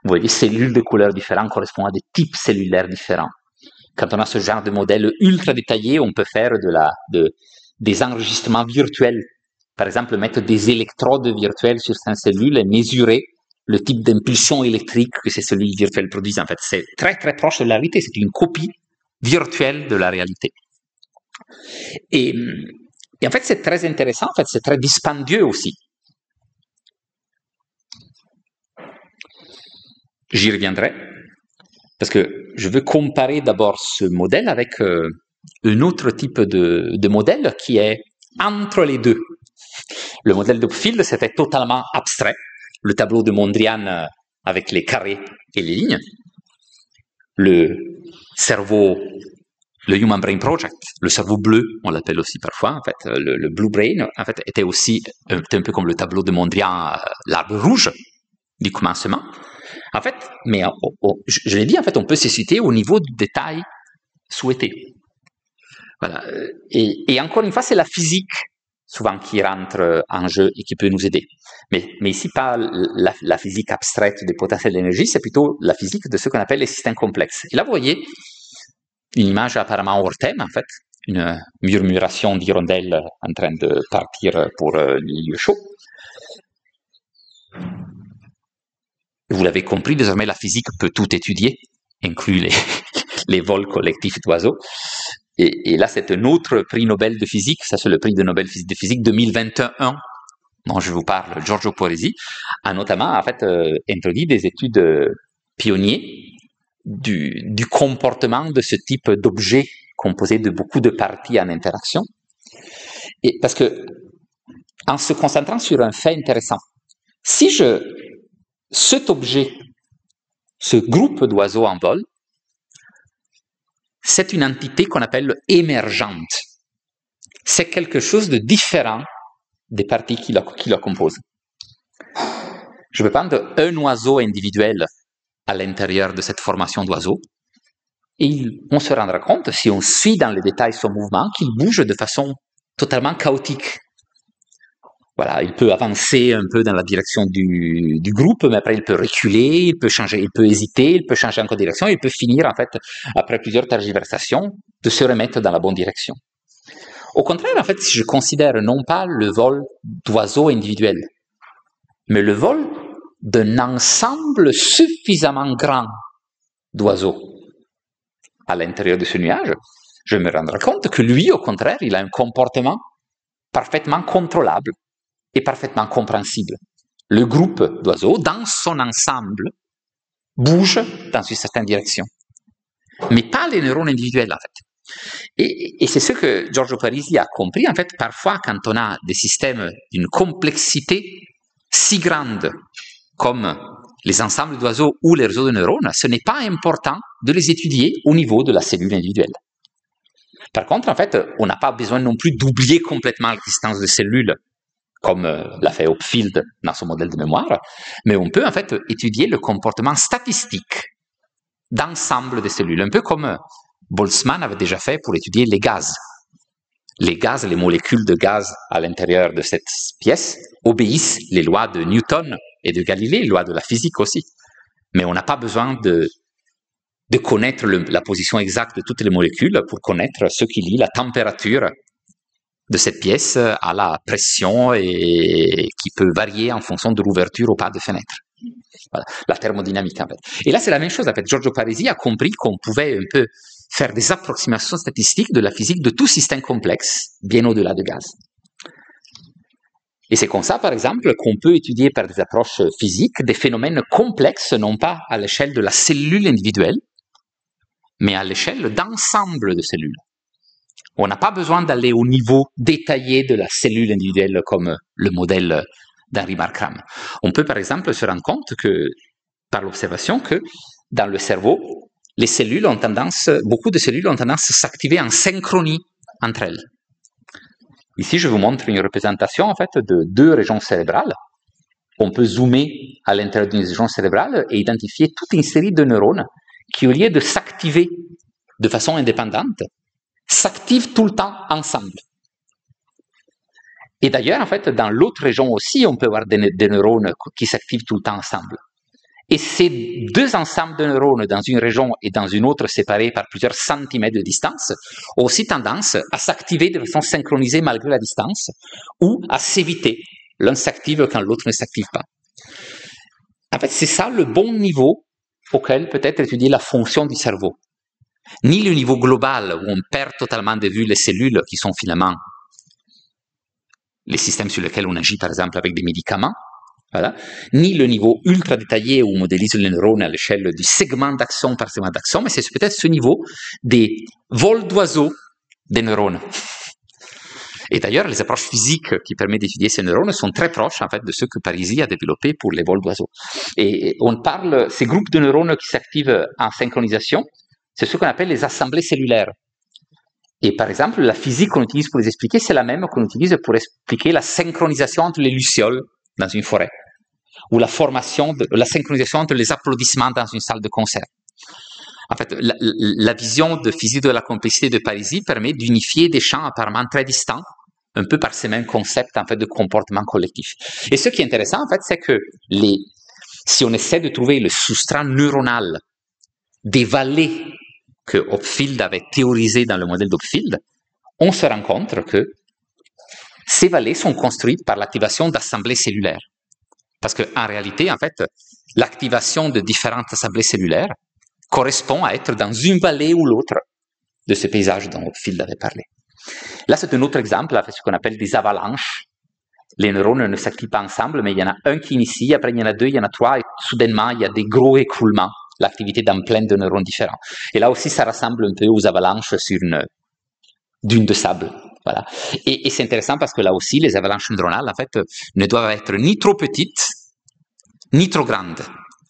Vous voyez, des cellules de couleurs différentes correspondent à des types cellulaires différents. Quand on a ce genre de modèle ultra détaillé, on peut faire des enregistrements virtuels. Par exemple, mettre des électrodes virtuelles sur ces cellules et mesurer le type d'impulsion électrique que ces cellules virtuelles produisent. En fait, c'est très, très proche de la réalité. C'est une copie virtuelle de la réalité. Et en fait, c'est très intéressant. En fait, c'est très dispendieux aussi. J'y reviendrai. Parce que je veux comparer d'abord ce modèle avec un autre type de modèle qui est entre les deux. Le modèle d'Ouffield, c'était totalement abstrait. Le tableau de Mondrian avec les carrés et les lignes. Le cerveau, le Human Brain Project, le cerveau bleu, on l'appelle aussi parfois, en fait, le Blue Brain, en fait, était aussi un peu comme le tableau de Mondrian, l'arbre rouge du commencement. En fait, mais je l'ai dit, en fait, on peut se situer au niveau du détail souhaité. Voilà. Et encore une fois, c'est la physique souvent qui rentre en jeu et qui peut nous aider. Mais ici, pas la physique abstraite des potentiels d'énergie, c'est plutôt la physique de ce qu'on appelle les systèmes complexes. Et là, vous voyez une image apparemment hors thème, en fait, une murmuration d'hirondelles en train de partir pour le lieu chaud. Vous l'avez compris, désormais, la physique peut tout étudier, inclus les vols collectifs d'oiseaux. Et là, c'est un autre prix Nobel de physique, ça c'est le prix de Nobel de physique 2021, dont je vous parle, Giorgio Parisi, a notamment en fait introduit des études pionnières du comportement de ce type d'objet composé de beaucoup de parties en interaction. Et parce que, en se concentrant sur un fait intéressant, si cet objet, ce groupe d'oiseaux en vol, c'est une entité qu'on appelle émergente. C'est quelque chose de différent des parties qui la composent. Je vais prendre un oiseau individuel à l'intérieur de cette formation d'oiseaux et on se rendra compte, si on suit dans les détails son mouvement, qu'il bouge de façon totalement chaotique. Voilà, il peut avancer un peu dans la direction du groupe, mais après il peut reculer, il peut changer, il peut hésiter, il peut changer encore de direction, il peut finir en fait, après plusieurs tergiversations, de se remettre dans la bonne direction. Au contraire, en fait, si je considère non pas le vol d'oiseaux individuels, mais le vol d'un ensemble suffisamment grand d'oiseaux à l'intérieur de ce nuage, je me rendrai compte que lui, au contraire, il a un comportement parfaitement contrôlable et parfaitement compréhensible. Le groupe d'oiseaux, dans son ensemble, bouge dans une certaine direction. Mais pas les neurones individuels, en fait. Et c'est ce que Giorgio Parisi a compris, en fait, parfois quand on a des systèmes d'une complexité si grande comme les ensembles d'oiseaux ou les réseaux de neurones, ce n'est pas important de les étudier au niveau de la cellule individuelle. Par contre, en fait, on n'a pas besoin non plus d'oublier complètement l'existence de cellules, comme l'a fait Hopfield dans son modèle de mémoire, mais on peut en fait étudier le comportement statistique d'ensemble des cellules, un peu comme Boltzmann avait déjà fait pour étudier les gaz. Les gaz, les molécules de gaz à l'intérieur de cette pièce obéissent les lois de Newton et de Galilée, les lois de la physique aussi. Mais on n'a pas besoin de connaître la position exacte de toutes les molécules pour connaître ce qui lie la température de cette pièce à la pression et qui peut varier en fonction de l'ouverture ou pas de fenêtres. Voilà, la thermodynamique en fait. Et là, c'est la même chose. En fait, Giorgio Parisi a compris qu'on pouvait un peu faire des approximations statistiques de la physique de tout système complexe, bien au-delà de gaz. Et c'est comme ça, par exemple, qu'on peut étudier par des approches physiques des phénomènes complexes, non pas à l'échelle de la cellule individuelle, mais à l'échelle d'ensemble de cellules. On n'a pas besoin d'aller au niveau détaillé de la cellule individuelle comme le modèle d'Henri Markram. On peut par exemple se rendre compte que, par l'observation, que dans le cerveau, beaucoup de cellules ont tendance à s'activer en synchronie entre elles. Ici, je vous montre une représentation en fait de deux régions cérébrales. On peut zoomer à l'intérieur d'une région cérébrale et identifier toute une série de neurones qui, au lieu de s'activer de façon indépendante, s'activent tout le temps ensemble. Et d'ailleurs, en fait, dans l'autre région aussi, on peut avoir des neurones qui s'activent tout le temps ensemble. Et ces deux ensembles de neurones dans une région et dans une autre séparés par plusieurs centimètres de distance ont aussi tendance à s'activer de façon synchronisée malgré la distance ou à s'éviter. L'un s'active quand l'autre ne s'active pas. En fait, c'est ça le bon niveau auquel peut être étudiée la fonction du cerveau. Ni le niveau global où on perd totalement de vue les cellules qui sont finalement les systèmes sur lesquels on agit par exemple avec des médicaments, voilà, ni le niveau ultra détaillé où on modélise les neurones à l'échelle du segment d'axone par segment d'axone, mais c'est peut-être ce niveau des vols d'oiseaux des neurones. Et d'ailleurs, les approches physiques qui permettent d'étudier ces neurones sont très proches en fait de ceux que Parisi a développés pour les vols d'oiseaux. Et on parle, ces groupes de neurones qui s'activent en synchronisation, c'est ce qu'on appelle les assemblées cellulaires. Et par exemple, la physique qu'on utilise pour les expliquer, c'est la même qu'on utilise pour expliquer la synchronisation entre les lucioles dans une forêt, ou la synchronisation entre les applaudissements dans une salle de concert. En fait, la vision de physique de la complexité de Parisi permet d'unifier des champs apparemment très distants un peu par ces mêmes concepts en fait de comportement collectif. Et ce qui est intéressant en fait, c'est que si on essaie de trouver le substrat neuronal des vallées que Hopfield avait théorisé dans le modèle d'Hopfield, on se rend compte que ces vallées sont construites par l'activation d'assemblées cellulaires. Parce qu'en réalité, en fait, l'activation de différentes assemblées cellulaires correspond à être dans une vallée ou l'autre de ce paysage dont Hopfield avait parlé. Là, c'est un autre exemple, là, ce qu'on appelle des avalanches. Les neurones ne s'activent pas ensemble, mais il y en a un qui initie, après il y en a deux, il y en a trois, et soudainement, il y a des gros écroulements, l'activité dans plein de neurones différents. Et là aussi, ça ressemble un peu aux avalanches sur une dune de sable. Voilà. Et c'est intéressant parce que là aussi, les avalanches neuronales, en fait, ne doivent être ni trop petites, ni trop grandes.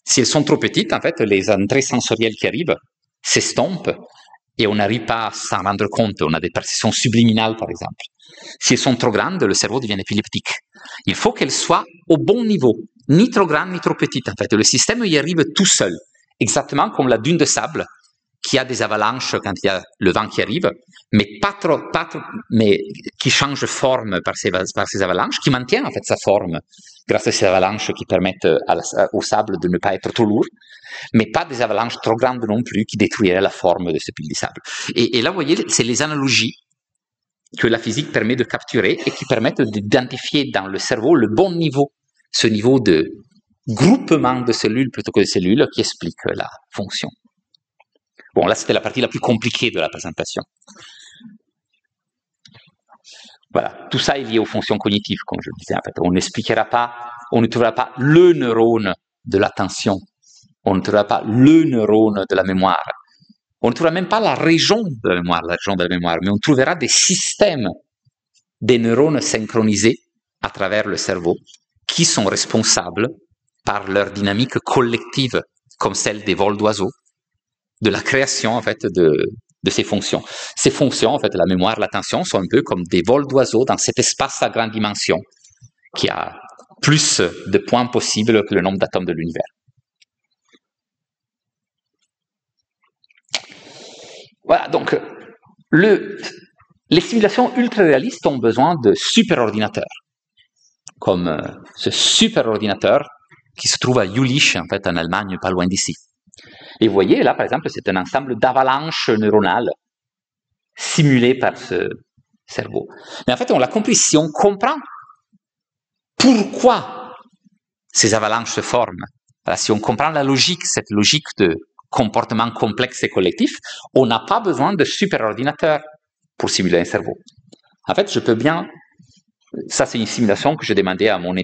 Si elles sont trop petites, en fait, les entrées sensorielles qui arrivent s'estompent et on n'arrive pas à s'en rendre compte. On a des perceptions subliminales, par exemple. Si elles sont trop grandes, le cerveau devient épileptique. Il faut qu'elles soient au bon niveau, ni trop grandes, ni trop petites, en fait. Le système y arrive tout seul, exactement comme la dune de sable qui a des avalanches quand il y a le vent qui arrive, mais mais qui change forme par ces avalanches, qui maintient en fait sa forme grâce à ces avalanches qui permettent au sable de ne pas être trop lourd, mais pas des avalanches trop grandes non plus qui détruiraient la forme de ce pile de sable. Et là, vous voyez, c'est les analogies que la physique permet de capturer et qui permettent d'identifier dans le cerveau le bon niveau, ce niveau de groupement de cellules plutôt que de cellules qui explique la fonction. Bon, là, c'était la partie la plus compliquée de la présentation. Voilà, tout ça est lié aux fonctions cognitives, comme je le disais. En fait, on n'expliquera pas, on ne trouvera pas le neurone de l'attention, on ne trouvera pas le neurone de la mémoire, on ne trouvera même pas la région de la mémoire, mais on trouvera des systèmes des neurones synchronisés à travers le cerveau qui sont responsables par leur dynamique collective, comme celle des vols d'oiseaux, de la création en fait de ces fonctions. Ces fonctions, en fait, la mémoire, l'attention, sont un peu comme des vols d'oiseaux dans cet espace à grande dimension qui a plus de points possibles que le nombre d'atomes de l'univers. Voilà, donc les simulations ultra-réalistes ont besoin de superordinateurs, comme ce superordinateur qui se trouve à Jülich, en fait, en Allemagne, pas loin d'ici. Et vous voyez, là, par exemple, c'est un ensemble d'avalanches neuronales simulées par ce cerveau. Mais en fait, on l'a compris, si on comprend pourquoi ces avalanches se forment, voilà, si on comprend la logique, cette logique de comportement complexe et collectif, on n'a pas besoin de superordinateur pour simuler un cerveau. En fait, je peux bien... Ça, c'est une simulation que j'ai demandé à un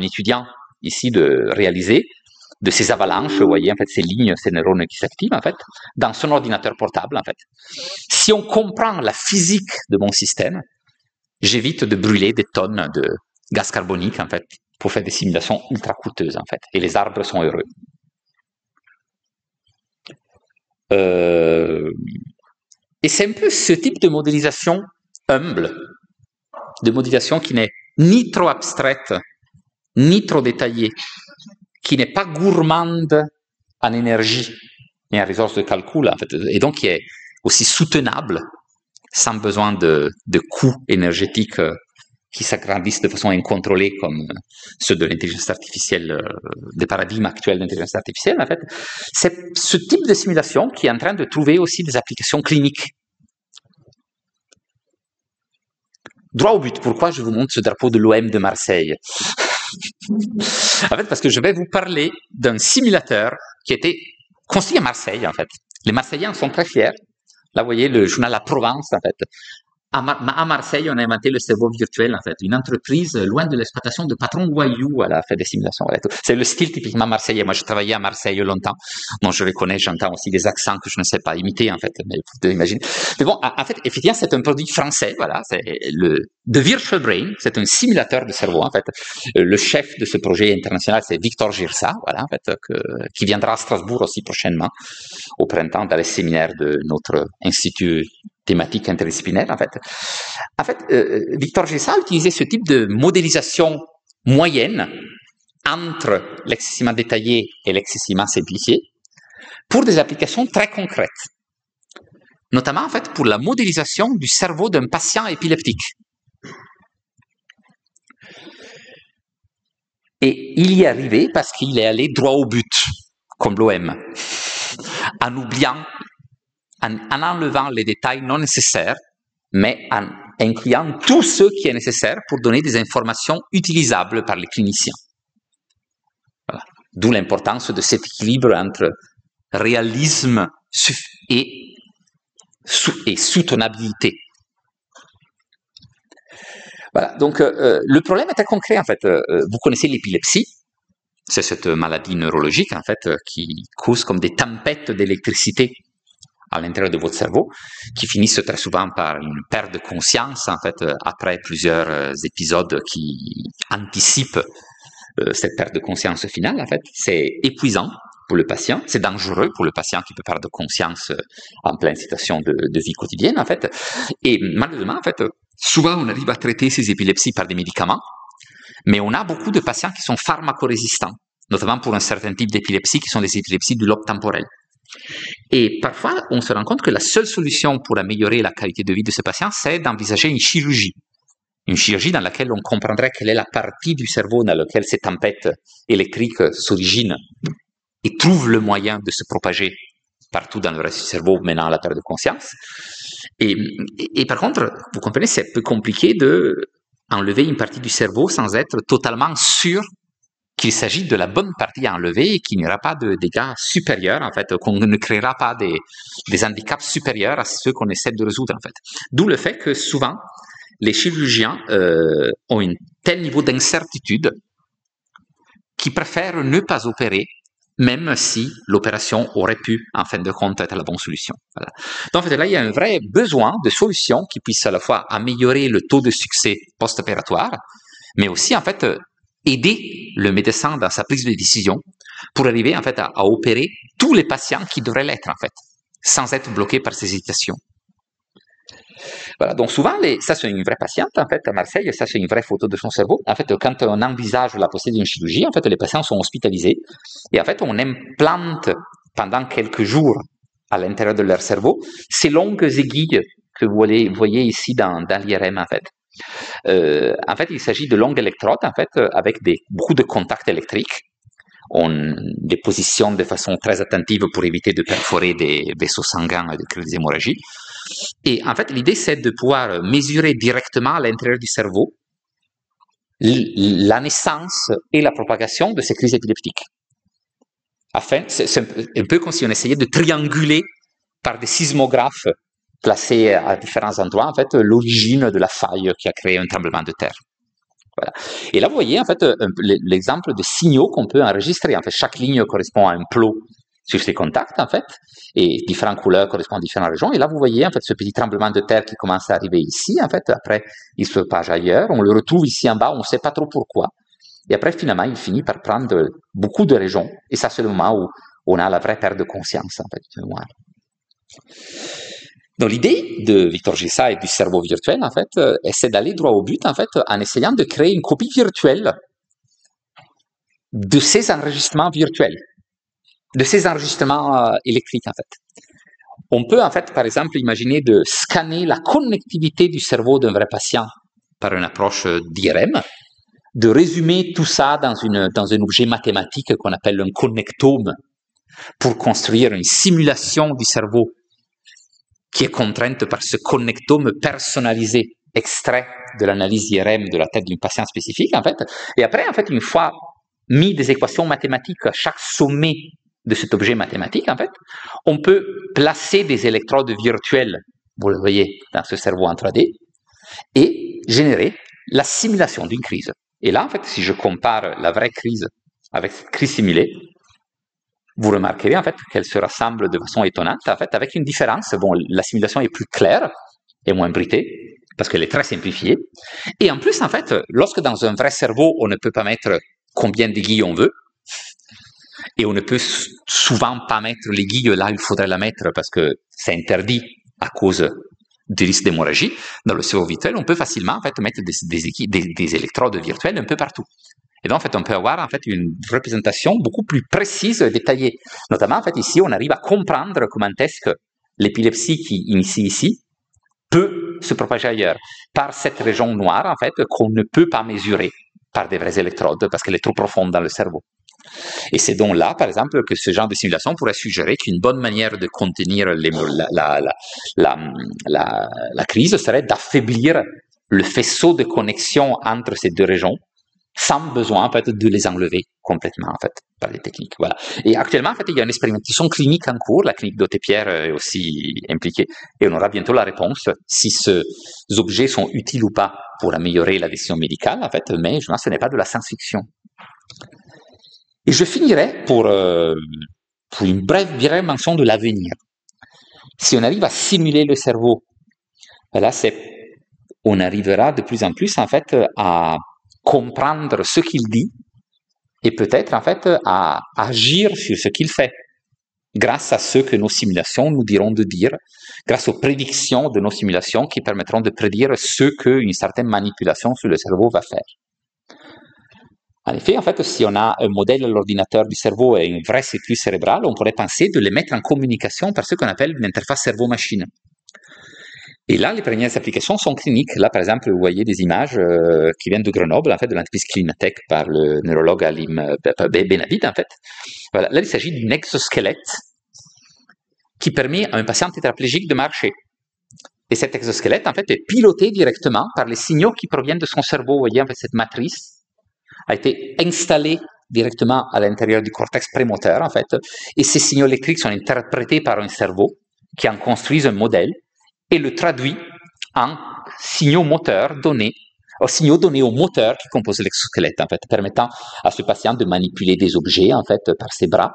étudiant ici de réaliser, de ces avalanches, vous voyez, en fait, ces lignes, ces neurones qui s'activent, en fait, dans son ordinateur portable, en fait. Si on comprend la physique de mon système, j'évite de brûler des tonnes de gaz carbonique, en fait, pour faire des simulations ultra coûteuses, en fait. Et les arbres sont heureux. Et c'est un peu ce type de modélisation humble, de modélisation qui n'est ni trop abstraite, ni trop détaillée, qui n'est pas gourmande en énergie et en ressources de calcul, en fait, et donc qui est aussi soutenable, sans besoin de coûts énergétiques qui s'agrandissent de façon incontrôlée, comme ceux de l'intelligence artificielle, des paradigmes actuels d'intelligence artificielle, en fait. C'est ce type de simulation qui est en train de trouver aussi des applications cliniques. Droit au but, pourquoi je vous montre ce drapeau de l'OM de Marseille? En fait, parce que je vais vous parler d'un simulateur qui était construit à Marseille, en fait. Les Marseillais en sont très fiers. Là, vous voyez le journal La Provence, en fait. À Marseille, on a inventé le cerveau virtuel, en fait. Une entreprise loin de l'exploitation de patrons voyous, elle a fait des simulations. C'est le style typiquement marseillais. Moi, j'ai travaillé à Marseille longtemps. Donc, je reconnais, j'entends aussi des accents que je ne sais pas imiter, en fait. Mais vous devez imaginer. Mais bon, en fait, effectivement, c'est un produit français, voilà. C'est The Virtual Brain. C'est un simulateur de cerveau, en fait. Le chef de ce projet international, c'est Victor Girsa, voilà, en fait, qui viendra à Strasbourg aussi prochainement, au printemps, dans les séminaires de notre institut thématique interdisciplinaire, en fait. En fait, Victor Girsa a utilisé ce type de modélisation moyenne entre l'excessivement détaillé et l'excessivement simplifié pour des applications très concrètes. Notamment, en fait, pour la modélisation du cerveau d'un patient épileptique. Et il y est arrivé parce qu'il est allé droit au but, comme l'OM, en oubliant, en enlevant les détails non nécessaires, mais en incluant tout ce qui est nécessaire pour donner des informations utilisables par les cliniciens. Voilà. D'où l'importance de cet équilibre entre réalisme et soutenabilité. Voilà, donc le problème est très concret en fait. Vous connaissez l'épilepsie, c'est cette maladie neurologique en fait qui cause comme des tempêtes d'électricité à l'intérieur de votre cerveau, qui finissent très souvent par une perte de conscience en fait après plusieurs épisodes qui anticipent cette perte de conscience finale en fait. C'est épuisant pour le patient, c'est dangereux pour le patient qui peut perdre conscience en pleine situation de vie quotidienne en fait. Et malheureusement en fait, souvent on arrive à traiter ces épilepsies par des médicaments, mais on a beaucoup de patients qui sont pharmacorésistants, notamment pour un certain type d'épilepsie qui sont des épilepsies du lobe temporel. Et parfois, on se rend compte que la seule solution pour améliorer la qualité de vie de ce patient, c'est d'envisager une chirurgie. Une chirurgie dans laquelle on comprendrait quelle est la partie du cerveau dans laquelle ces tempêtes électriques s'originent et trouvent le moyen de se propager partout dans le reste du cerveau, menant à la perte de conscience. Et par contre, vous comprenez, c'est un peu compliqué d'enlever une partie du cerveau sans être totalement sûr qu'il s'agit de la bonne partie à enlever et qu'il n'y aura pas de dégâts supérieurs, en fait, qu'on ne créera pas des handicaps supérieurs à ceux qu'on essaie de résoudre, en fait. D'où le fait que souvent, les chirurgiens ont un tel niveau d'incertitude qu'ils préfèrent ne pas opérer, même si l'opération aurait pu, en fin de compte, être la bonne solution. Voilà. Donc, en fait, là, il y a un vrai besoin de solutions qui puissent à la fois améliorer le taux de succès post-opératoire, mais aussi, en fait, aider le médecin dans sa prise de décision pour arriver, en fait, à opérer tous les patients qui devraient l'être, en fait, sans être bloqués par ces hésitations. Voilà, donc souvent, ça c'est une vraie patiente, en fait, à Marseille, ça c'est une vraie photo de son cerveau. En fait, quand on envisage la possibilité d'une chirurgie, en fait, les patients sont hospitalisés et en fait, on implante pendant quelques jours à l'intérieur de leur cerveau ces longues aiguilles que vous voyez ici dans l'IRM, en fait. En fait, il s'agit de longues électrodes, en fait, avec beaucoup de contacts électriques. On les positionne de façon très attentive pour éviter de perforer des vaisseaux sanguins et de créer des hémorragies. Et en fait, l'idée, c'est de pouvoir mesurer directement à l'intérieur du cerveau la naissance et la propagation de ces crises épileptiques. C'est un peu comme si on essayait de trianguler par des sismographes placés à différents endroits, en fait, l'origine de la faille qui a créé un tremblement de terre. Voilà. Et là, vous voyez, en fait, l'exemple de signaux qu'on peut enregistrer. En fait, chaque ligne correspond à un plot sur ces contacts, en fait, et différentes couleurs correspondent à différentes régions. Et là, vous voyez, en fait, ce petit tremblement de terre qui commence à arriver ici, en fait, après, il se propage ailleurs, on le retrouve ici en bas, on ne sait pas trop pourquoi. Et après, finalement, il finit par prendre beaucoup de régions. Et ça, c'est le moment où on a la vraie perte de conscience, en fait, du mémoire. Donc, l'idée de Victor Gissa et du cerveau virtuel, en fait, c'est d'aller droit au but, en fait, en essayant de créer une copie virtuelle de ces enregistrements virtuels, de ces enregistrements électriques, en fait. On peut, en fait, par exemple, imaginer de scanner la connectivité du cerveau d'un vrai patient par une approche d'IRM, de résumer tout ça dans un objet mathématique qu'on appelle un connectome pour construire une simulation du cerveau qui est contrainte par ce connectome personnalisé, extrait de l'analyse IRM de la tête d'un patient spécifique, en fait. Et après, en fait, une fois mis des équations mathématiques à chaque sommet de cet objet mathématique, en fait, on peut placer des électrodes virtuelles, vous le voyez dans ce cerveau en 3D, et générer la simulation d'une crise. Et là, en fait, si je compare la vraie crise avec cette crise simulée, vous remarquerez en fait qu'elle se rassemble de façon étonnante, en fait, avec une différence. Bon, la simulation est plus claire et moins bruitée, parce qu'elle est très simplifiée. Et en plus, en fait, lorsque dans un vrai cerveau, on ne peut pas mettre combien d'aiguilles on veut, et on ne peut souvent pas mettre l'aiguille là où il faudrait la mettre parce que c'est interdit à cause du risque d'hémorragie, dans le cerveau virtuel, on peut facilement en fait, mettre des électrodes virtuelles un peu partout. Et donc, en fait, on peut avoir en fait, une représentation beaucoup plus précise et détaillée. Notamment, en fait, ici, on arrive à comprendre comment est-ce que l'épilepsie qui initie ici peut se propager ailleurs par cette région noire, en fait, qu'on ne peut pas mesurer par des vraies électrodes parce qu'elle est trop profonde dans le cerveau. Et c'est donc là, par exemple, que ce genre de simulation pourrait suggérer qu'une bonne manière de contenir la crise serait d'affaiblir le faisceau de connexion entre ces deux régions sans besoin, en fait, de les enlever complètement, en fait, par les techniques. Voilà. Et actuellement, en fait, il y a une expérimentation clinique en cours. La clinique d'Hautepierre est aussi impliquée. Et on aura bientôt la réponse si ces objets sont utiles ou pas pour améliorer la décision médicale, en fait. Mais je pense que ce n'est pas de la science-fiction. Et je finirai pour une brève mention de l'avenir. Si on arrive à simuler le cerveau, là, on arrivera de plus en plus, en fait, à comprendre ce qu'il dit et peut-être, en fait, à agir sur ce qu'il fait grâce à ce que nos simulations nous diront de dire, grâce aux prédictions de nos simulations qui permettront de prédire ce qu'une certaine manipulation sur le cerveau va faire. En effet, en fait, si on a un modèle à l'ordinateur du cerveau et un vrai circuit cérébral, on pourrait penser de les mettre en communication par ce qu'on appelle une interface cerveau-machine. Et là, les premières applications sont cliniques. Là, par exemple, vous voyez des images qui viennent de Grenoble, en fait, de l'entreprise Climatech par le neurologue Alim Benabid, en fait. Voilà. Là, il s'agit d'un exosquelette qui permet à un patient tétraplégique de marcher. Et cet exosquelette, en fait, est piloté directement par les signaux qui proviennent de son cerveau. Vous voyez, en fait, cette matrice a été installée directement à l'intérieur du cortex prémoteur, en fait. Et ces signaux électriques sont interprétés par un cerveau qui en construit un modèle et le traduit en signaux moteurs donnés au moteur qui compose l'exosquelette, en fait, permettant à ce patient de manipuler des objets, en fait, par ses bras,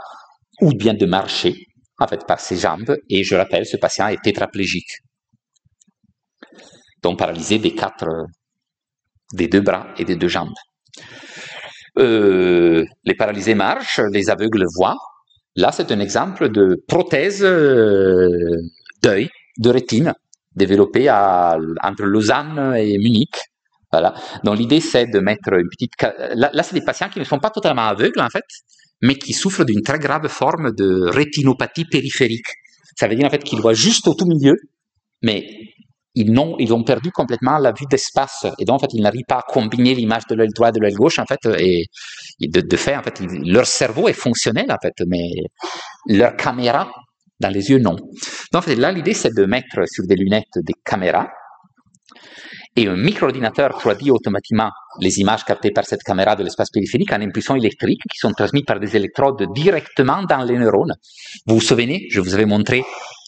ou bien de marcher, en fait, par ses jambes. Et je rappelle, ce patient est tétraplégique, donc paralysé des deux bras et des deux jambes. Les paralysés marchent, les aveugles voient. Là, c'est un exemple de prothèse d'œil, de rétine, développée entre Lausanne et Munich. Voilà. Donc l'idée, c'est de mettre une petite... Là, c'est des patients qui ne sont pas totalement aveugles, en fait, mais qui souffrent d'une très grave forme de rétinopathie périphérique. Ça veut dire, en fait, qu'ils voient juste au tout milieu, mais ils ont perdu complètement la vue d'espace. Et donc, en fait, ils n'arrivent pas à combiner l'image de l'œil droit et de l'œil gauche, en fait, et de fait, en fait, leur cerveau est fonctionnel, en fait, mais leur caméra dans les yeux, non. Donc, en fait, là, l'idée, c'est de mettre sur des lunettes des caméras et un micro-ordinateur traduit automatiquement les images captées par cette caméra de l'espace périphérique en impulsions électriques qui sont transmises par des électrodes directement dans les neurones. Vous vous souvenez, je vous avais montré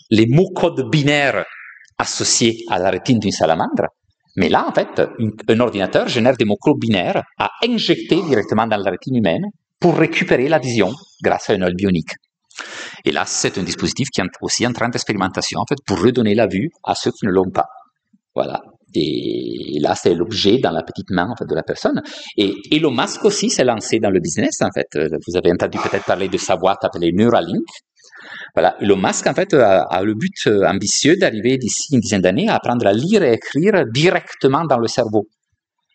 les mots codes binaires associés à la rétine d'une salamandre. Mais là, en fait, un ordinateur génère des mots codes binaires à injecter directement dans la rétine humaine pour récupérer la vision grâce à un œil bionique. Et là, c'est un dispositif qui est aussi en train d'expérimentation, en fait, pour redonner la vue à ceux qui ne l'ont pas. Voilà. Et là, c'est l'objet dans la petite main, en fait, de la personne. Et Elon Musk aussi s'est lancé dans le business, en fait. Vous avez entendu peut-être parler de sa boîte appelée Neuralink. Voilà. Elon Musk, en fait, a le but ambitieux d'arriver d'ici une dizaine d'années à apprendre à lire et écrire directement dans le cerveau.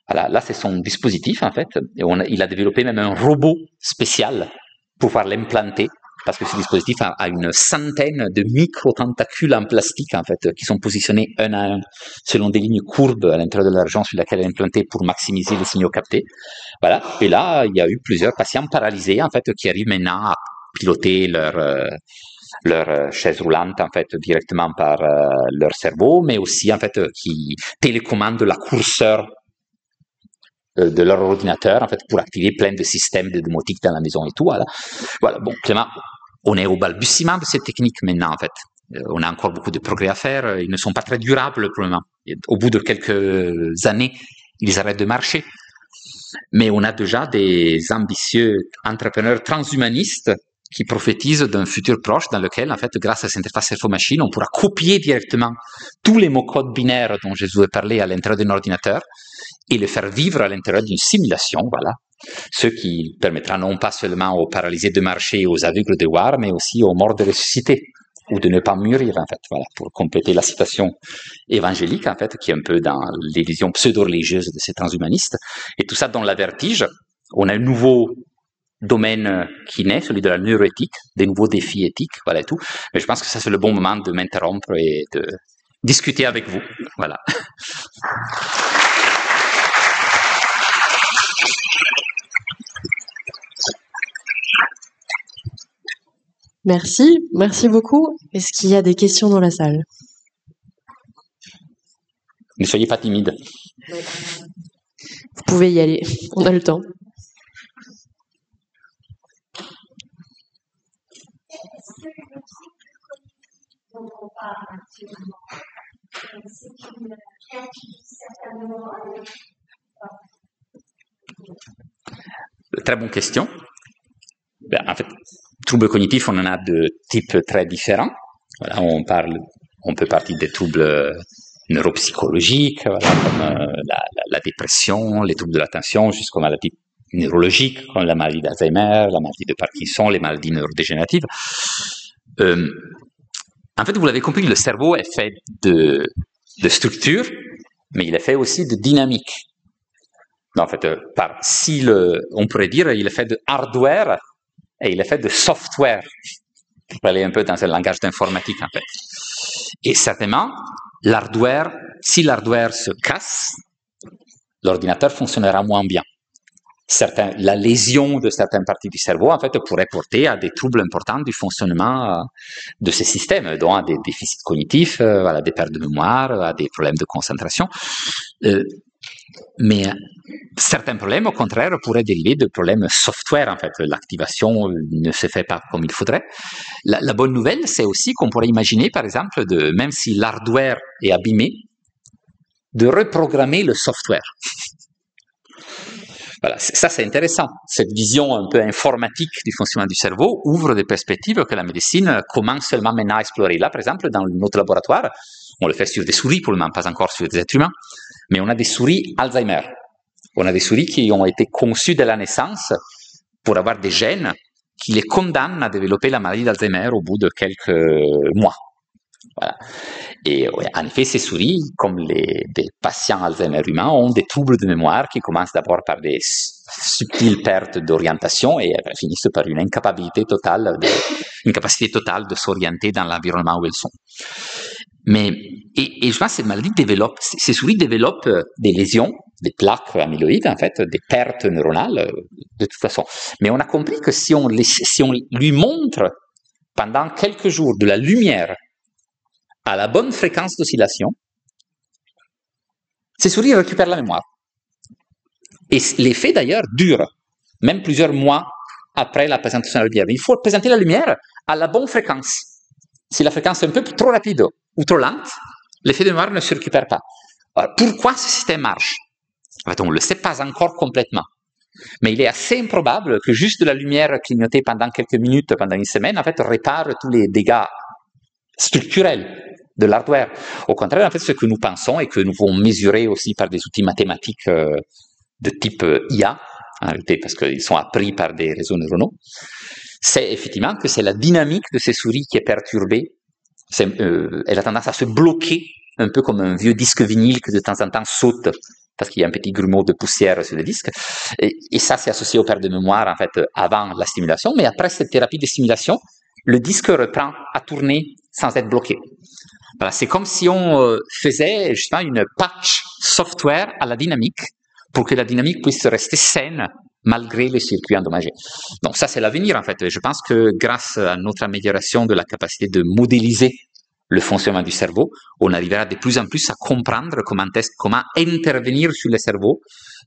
Voilà. Là, c'est son dispositif, en fait. Et il a développé même un robot spécial pour pouvoir l'implanter. Parce que ce dispositif a une centaine de micro-tentacules en plastique, en fait, qui sont positionnés un à un, selon des lignes courbes à l'intérieur de la région sur laquelle elle est implantée pour maximiser les signaux captés. Voilà. Et là, il y a eu plusieurs patients paralysés, en fait, qui arrivent maintenant à piloter leur chaise roulante, en fait, directement par leur cerveau, mais aussi, en fait, qui télécommandent la curseur de leur ordinateur, en fait, pour activer plein de systèmes de domotique dans la maison et tout. Voilà. Voilà. Bon, clairement, on est au balbutiement de ces techniques maintenant, en fait. On a encore beaucoup de progrès à faire. Ils ne sont pas très durables pour le moment. Au bout de quelques années, ils arrêtent de marcher. Mais on a déjà des ambitieux entrepreneurs transhumanistes qui prophétisent d'un futur proche dans lequel, en fait, grâce à cette interface cerveau-machine, on pourra copier directement tous les mots codes binaires dont je vous ai parlé à l'intérieur d'un ordinateur et le faire vivre à l'intérieur d'une simulation, voilà. Ce qui permettra non pas seulement aux paralysés de marcher et aux aveugles de voir, mais aussi aux morts de ressusciter ou de ne pas mourir, en fait, voilà, pour compléter la citation évangélique, en fait, qui est un peu dans les visions pseudo-religieuses de ces transhumanistes. Et tout ça dans la vertige. On a un nouveau domaine qui naît, celui de la neuroéthique, des nouveaux défis éthiques, voilà et tout. Mais je pense que ça, c'est le bon moment de m'interrompre et de discuter avec vous. Voilà. Merci beaucoup. Est-ce qu'il y a des questions dans la salle? Ne soyez pas timide. Vous pouvez y aller, on a le temps. Très bonne question. En fait, troubles cognitifs, on en a de types très différents. Voilà, on peut partir des troubles neuropsychologiques, voilà, comme la dépression, les troubles de l'attention, jusqu'aux maladies neurologiques, comme la maladie d'Alzheimer, la maladie de Parkinson, les maladies neurodégénératives. En fait, vous l'avez compris, le cerveau est fait de structure, mais il est fait aussi de dynamique. En fait, on pourrait dire il est fait de hardware et il est fait de software, pour aller un peu dans un langage d'informatique, en fait. Et certainement, si l'hardware se casse, l'ordinateur fonctionnera moins bien. La lésion de certaines parties du cerveau, en fait, pourrait porter à des troubles importants du fonctionnement de ces systèmes, dont à des déficits cognitifs, à des pertes de mémoire, à des problèmes de concentration. Mais certains problèmes, au contraire, pourraient dériver de problèmes software, en fait. L'activation ne se fait pas comme il faudrait. La bonne nouvelle, c'est aussi qu'on pourrait imaginer, par exemple, même si l'hardware est abîmé, de reprogrammer le software. Voilà, ça c'est intéressant. Cette vision un peu informatique du fonctionnement du cerveau ouvre des perspectives que la médecine commence seulement maintenant à explorer. Là, par exemple, dans notre laboratoire, on le fait sur des souris, pour le moment pas encore sur des êtres humains, mais on a des souris Alzheimer. On a des souris qui ont été conçues dès la naissance pour avoir des gènes qui les condamnent à développer la maladie d'Alzheimer au bout de quelques mois. Voilà. Et ouais, en effet, ces souris, comme des patients Alzheimer humains, ont des troubles de mémoire qui commencent d'abord par des subtiles pertes d'orientation et finissent par une incapacité totale de s'orienter dans l'environnement où elles sont. Et je pense que ces souris développent des lésions, des plaques amyloïdes, en fait, des pertes neuronales, de toute façon. Mais on a compris que si on lui montre pendant quelques jours de la lumière à la bonne fréquence d'oscillation, ces souris récupèrent la mémoire. Et l'effet, d'ailleurs, dure, même plusieurs mois après la présentation de la lumière. Il faut présenter la lumière à la bonne fréquence. Si la fréquence est un peu trop rapide ou trop lente, l'effet de mémoire ne se récupère pas. Alors, pourquoi ce système marche? En fait, on ne le sait pas encore complètement. Mais il est assez improbable que juste de la lumière clignotée pendant quelques minutes, pendant une semaine, en fait, répare tous les dégâts structurels de l'hardware. Au contraire, en fait, ce que nous pensons et que nous pouvons mesurer aussi par des outils mathématiques de type IA, en réalité, parce qu'ils sont appris par des réseaux neuronaux, c'est effectivement que c'est la dynamique de ces souris qui est perturbée. Elle a tendance à se bloquer, un peu comme un vieux disque vinyle que de temps en temps saute parce qu'il y a un petit grumeau de poussière sur le disque. Et ça, c'est associé aux pertes de mémoire, en fait, avant la stimulation. Mais après cette thérapie de stimulation, le disque reprend à tourner sans être bloqué. Voilà, c'est comme si on faisait justement une patch software à la dynamique pour que la dynamique puisse rester saine malgré les circuits endommagés. Donc ça, c'est l'avenir, en fait. Et je pense que grâce à notre amélioration de la capacité de modéliser le fonctionnement du cerveau, on arrivera de plus en plus à comprendre comment intervenir sur le cerveau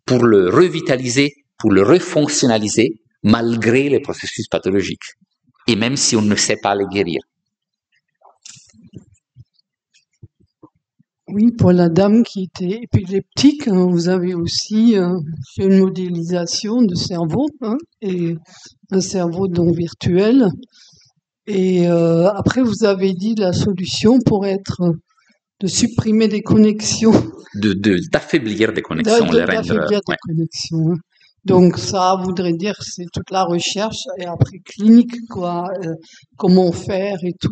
pour le revitaliser, pour le refonctionnaliser malgré les processus pathologiques. Et même si on ne sait pas les guérir. Oui, pour la dame qui était épileptique, vous avez aussi fait une modélisation de cerveau, et un cerveau donc virtuel. Et après, vous avez dit la solution pourrait être de supprimer des connexions. D'affaiblir des connexions. D'affaiblir des connexions. Donc ça voudrait dire que c'est toute la recherche et après clinique, quoi, comment faire et tout.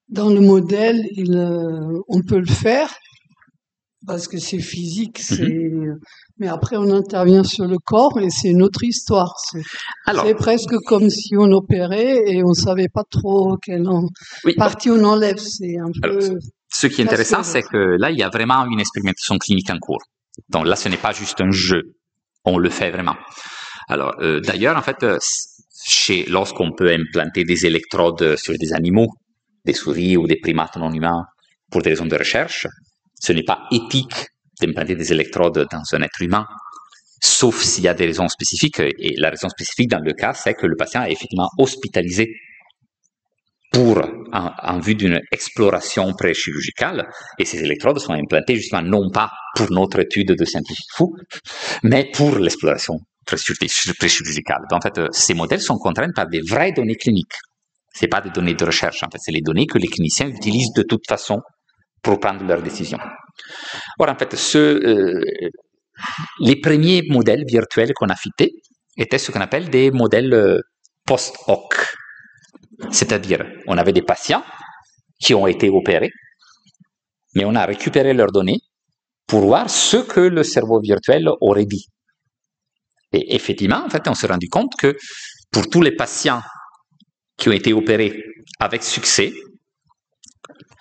Dans le modèle, on peut le faire parce que c'est physique, mais après on intervient sur le corps et c'est une autre histoire. C'est presque comme si on opérait et on savait pas trop quelle partie on enlève. C'est un peu. Ce qui est intéressant, c'est que là, il y a vraiment une expérimentation clinique en cours. Donc là, ce n'est pas juste un jeu. On le fait vraiment. Alors, d'ailleurs, en fait, lorsqu'on peut implanter des électrodes sur des animaux, des souris ou des primates non humains pour des raisons de recherche, ce n'est pas éthique d'implanter des électrodes dans un être humain, sauf s'il y a des raisons spécifiques. Et la raison spécifique dans le cas, c'est que le patient est effectivement hospitalisé en vue d'une exploration pré-chirurgicale, et ces électrodes sont implantées justement non pas pour notre étude de scientifiques fous, mais pour l'exploration pré-chirurgicale. En fait, ces modèles sont contraints par des vraies données cliniques. C'est pas des données de recherche, en fait, c'est les données que les cliniciens utilisent de toute façon pour prendre leurs décisions. Or, en fait, les premiers modèles virtuels qu'on a fités étaient ce qu'on appelle des modèles post-hoc. C'est-à-dire, on avait des patients qui ont été opérés, mais on a récupéré leurs données pour voir ce que le cerveau virtuel aurait dit. Et effectivement, en fait, on s'est rendu compte que pour tous les patients qui ont été opérés avec succès,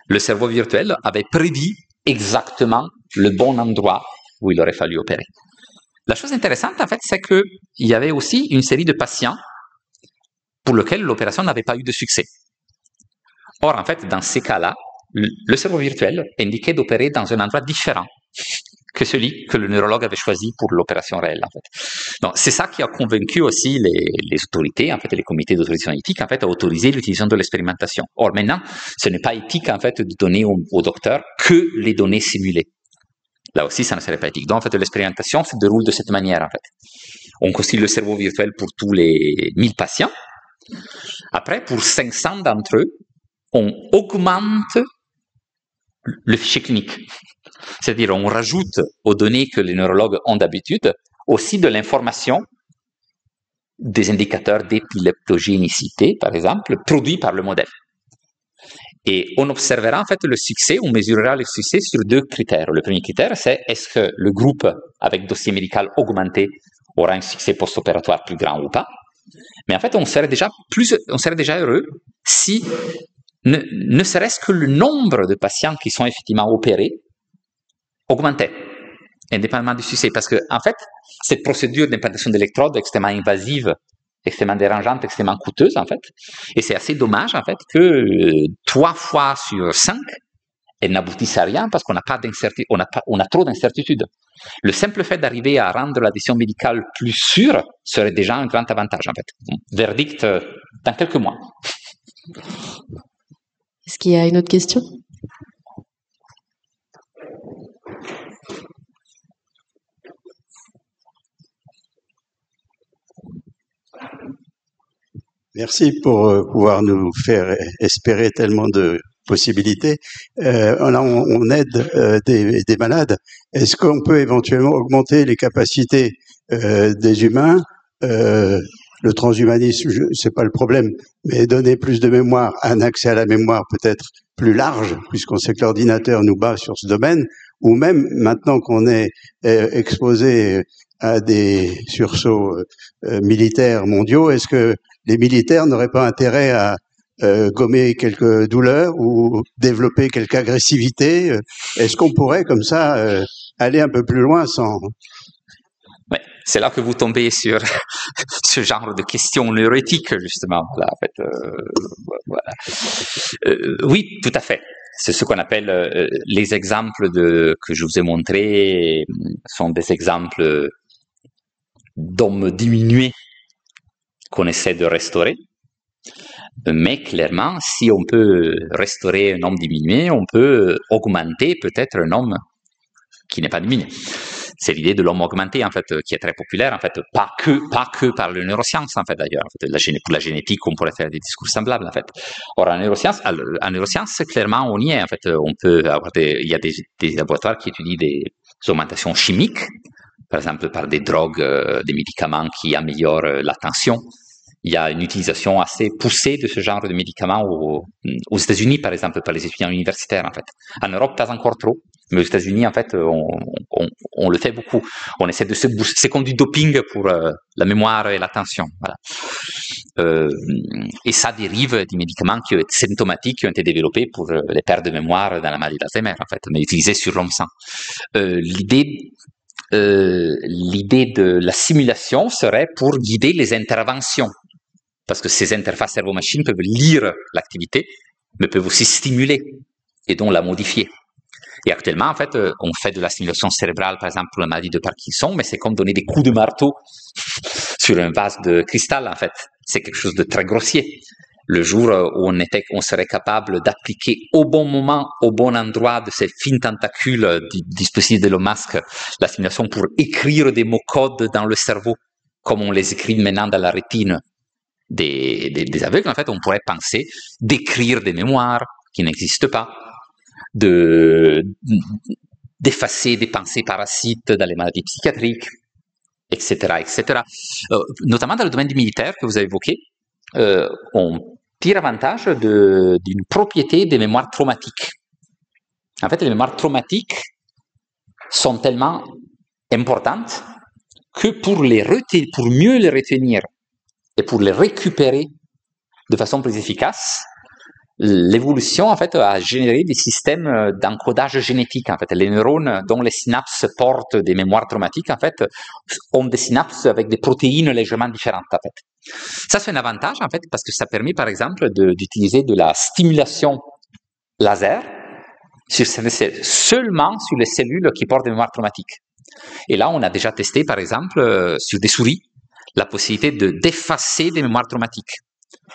le cerveau virtuel avait prédit exactement le bon endroit où il aurait fallu opérer. La chose intéressante, en fait, c'est qu'il y avait aussi une série de patients pour lesquels l'opération n'avait pas eu de succès. Or, en fait, dans ces cas-là, le cerveau virtuel indiquait d'opérer dans un endroit différent que celui que le neurologue avait choisi pour l'opération réelle, en fait. Donc, c'est ça qui a convaincu aussi les autorités, en fait, les comités d'autorisation éthique, en fait, à autoriser l'utilisation de l'expérimentation. Or, maintenant, ce n'est pas éthique, en fait, de donner au docteur que les données simulées. Là aussi, ça ne serait pas éthique. Donc, en fait, l'expérimentation se déroule de cette manière, en fait. On constitue le cerveau virtuel pour tous les 1000 patients. Après, pour 500 d'entre eux, on augmente le fichier clinique. C'est-à-dire, on rajoute aux données que les neurologues ont d'habitude aussi de l'information des indicateurs d'épileptogénicité, par exemple, produits par le modèle. Et on observera en fait le succès, on mesurera le succès sur 2 critères. Le premier critère, c'est est-ce que le groupe avec dossier médical augmenté aura un succès post-opératoire plus grand ou pas. Mais en fait, on serait déjà heureux si ne serait-ce que le nombre de patients qui sont effectivement opérés augmentait, indépendamment du succès. Parce que, en fait, cette procédure d'implantation d'électrodes extrêmement invasive, extrêmement dérangeante, extrêmement coûteuse, en fait, et c'est assez dommage, en fait, que 3 fois sur 5, elle n'aboutisse à rien parce qu'on a trop d'incertitudes. Le simple fait d'arriver à rendre la décision médicale plus sûre serait déjà un grand avantage, en fait. Verdict dans quelques mois. Est-ce qu'il y a une autre question ? Merci pour pouvoir nous faire espérer tellement de possibilités. On aide des malades. Est-ce qu'on peut éventuellement augmenter les capacités des humains le transhumanisme, c'est pas le problème, mais donner plus de mémoire, un accès à la mémoire peut-être plus large, puisqu'on sait que l'ordinateur nous bat sur ce domaine, ou même maintenant qu'on est exposé à des sursauts militaires mondiaux, est-ce que les militaires n'auraient pas intérêt à gommer quelques douleurs ou développer quelque agressivité? Est-ce qu'on pourrait comme ça aller un peu plus loin sans... Ouais, c'est là que vous tombez sur ce genre de questions neuroéthiques, justement. Là, en fait, voilà. Oui, tout à fait. C'est ce qu'on appelle les exemples que je vous ai montrés sont des exemples d'hommes diminués qu'on essaie de restaurer. Mais clairement, si on peut restaurer un homme diminué, on peut augmenter peut-être un homme qui n'est pas diminué. C'est l'idée de l'homme augmenté, en fait, qui est très populaire, en fait, pas que par les neurosciences, en fait, d'ailleurs. En fait, pour la génétique, on pourrait faire des discours semblables, en fait. Or, en neurosciences, clairement, on y est, en fait. On peut avoir il y a des laboratoires qui étudient des augmentations chimiques, par exemple, par des drogues, des médicaments qui améliorent l'attention. Il y a une utilisation assez poussée de ce genre de médicaments aux États-Unis, par exemple, par les étudiants universitaires, en fait. En Europe, pas encore trop, mais aux États-Unis, en fait, on le fait beaucoup. On essaie de se booster. C'est comme du doping pour la mémoire et l'attention. Voilà. Et ça dérive des médicaments symptomatiques qui ont été développés pour les pertes de mémoire dans la maladie d'Alzheimer, en fait, mais utilisés sur l'homme sain. L'idée de la simulation serait pour guider les interventions parce que ces interfaces cerveau-machine peuvent lire l'activité, mais peuvent aussi stimuler et donc la modifier. Et actuellement, en fait, on fait de la stimulation cérébrale, par exemple, pour la maladie de Parkinson, mais c'est comme donner des coups de marteau sur un vase de cristal, en fait. C'est quelque chose de très grossier. Le jour où on serait capable d'appliquer au bon moment, au bon endroit de ces fines tentacules du dispositif d'Elon Musk, la stimulation pour écrire des mots-codes dans le cerveau, comme on les écrit maintenant dans la rétine des aveugles, en fait, on pourrait penser d'écrire des mémoires qui n'existent pas, d'effacer des pensées parasites dans les maladies psychiatriques, etc., etc. Notamment dans le domaine du militaire que vous avez évoqué, on tire avantage d'une propriété des mémoires traumatiques. En fait, les mémoires traumatiques sont tellement importantes que pour mieux les retenir et pour les récupérer de façon plus efficace, l'évolution, en fait, a généré des systèmes d'encodage génétique. En fait, les neurones dont les synapses portent des mémoires traumatiques, en fait, ont des synapses avec des protéines légèrement différentes, en fait. Ça, c'est un avantage, en fait, parce que ça permet, par exemple, d'utiliser de la stimulation laser seulement sur les cellules qui portent des mémoires traumatiques. Et là, on a déjà testé, par exemple, sur des souris, la possibilité d'effacer des mémoires traumatiques.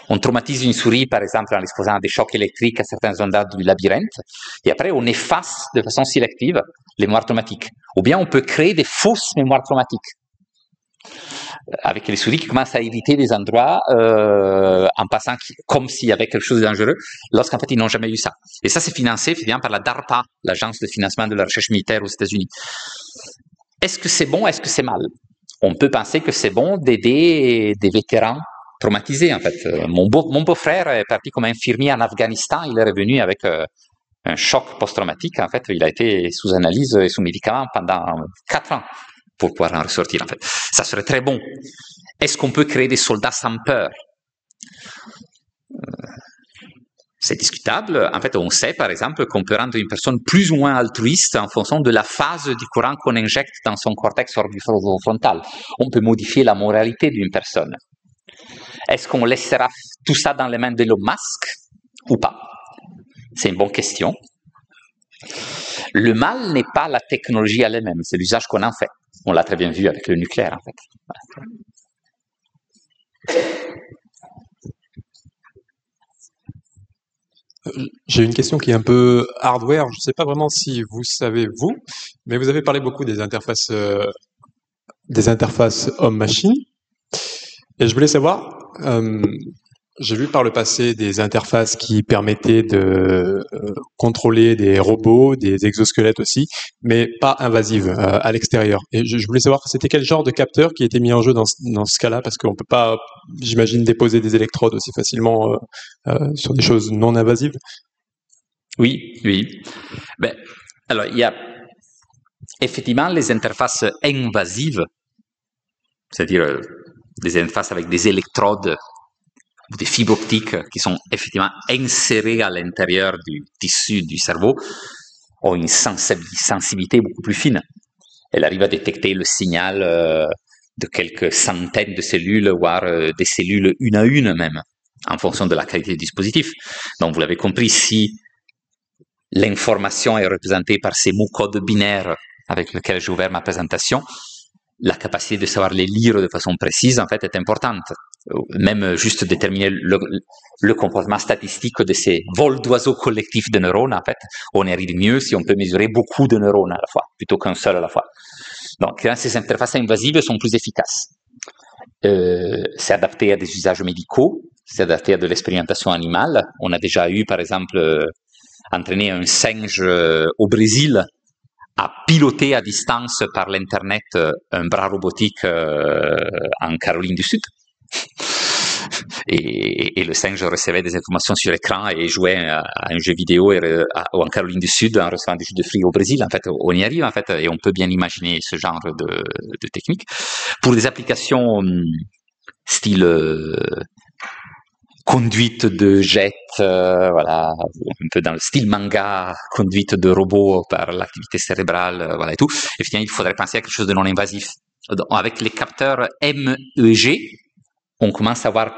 On traumatise une souris, par exemple, en l'exposant à des chocs électriques à certains endroits du labyrinthe, et après, on efface de façon sélective les mémoires traumatiques. Ou bien, on peut créer des fausses mémoires traumatiques, avec les souris qui commencent à éviter des endroits en passant comme s'il y avait quelque chose de dangereux, lorsqu'en fait, ils n'ont jamais eu ça. Et ça, c'est financé évidemment par la DARPA, l'agence de financement de la recherche militaire aux États-Unis. Est-ce que c'est bon, est-ce que c'est mal? On peut penser que c'est bon d'aider des vétérans traumatisés, en fait. Mon beau-frère est parti comme infirmier en Afghanistan, il est revenu avec un choc post-traumatique, en fait. Il a été sous analyse et sous médicaments pendant 4 ans pour pouvoir en ressortir, en fait. Ça serait très bon. Est-ce qu'on peut créer des soldats sans peur? C'est discutable. En fait, on sait, par exemple, qu'on peut rendre une personne plus ou moins altruiste en fonction de la phase du courant qu'on injecte dans son cortex orbitofrontal. On peut modifier la moralité d'une personne. Est-ce qu'on laissera tout ça dans les mains d'Elon Musk ou pas? C'est une bonne question. Le mal n'est pas la technologie elle-même, c'est l'usage qu'on en fait. On l'a très bien vu avec le nucléaire, en fait. J'ai une question qui est un peu hardware. Je ne sais pas vraiment si vous savez, vous, mais vous avez parlé beaucoup des interfaces homme-machine. Et je voulais savoir, j'ai vu par le passé des interfaces qui permettaient de contrôler des robots, des exosquelettes aussi, mais pas invasives à l'extérieur. Et je voulais savoir, c'était quel genre de capteur qui était mis en jeu dans ce cas-là, parce qu'on peut pas, j'imagine, déposer des électrodes aussi facilement sur des choses non invasives. Oui, oui. Ben, alors, il y a effectivement les interfaces invasives, c'est-à-dire des interfaces avec des électrodes ou des fibres optiques qui sont effectivement insérées à l'intérieur du tissu du cerveau, ont une sensibilité beaucoup plus fine. Elle arrive à détecter le signal de quelques centaines de cellules, voire des cellules une à une même, en fonction de la qualité du dispositif. Donc, vous l'avez compris, si l'information est représentée par ces mots codes binaires avec lesquels j'ai ouvert ma présentation, la capacité de savoir les lire de façon précise, en fait, est importante. Même juste déterminer le comportement statistique de ces vols d'oiseaux collectifs de neurones, en fait, on y arrive mieux si on peut mesurer beaucoup de neurones à la fois, plutôt qu'un seul à la fois. Donc, ces interfaces invasives sont plus efficaces. C'est adapté à des usages médicaux, c'est adapté à de l'expérimentation animale. On a déjà eu, par exemple, entraîné un singe au Brésil à piloter à distance par l'Internet un bras robotique en Caroline du Sud. Et le singe recevait des informations sur l'écran et jouait à un jeu vidéo en Caroline du Sud en recevant des jus de fruits au Brésil. En fait, on y arrive, en fait, et on peut bien imaginer ce genre de technique. Pour des applications style conduite de jet, voilà, un peu dans le style manga, conduite de robots par l'activité cérébrale, voilà et tout. Et finalement, il faudrait penser à quelque chose de non invasif. Donc, avec les capteurs MEG, on commence à avoir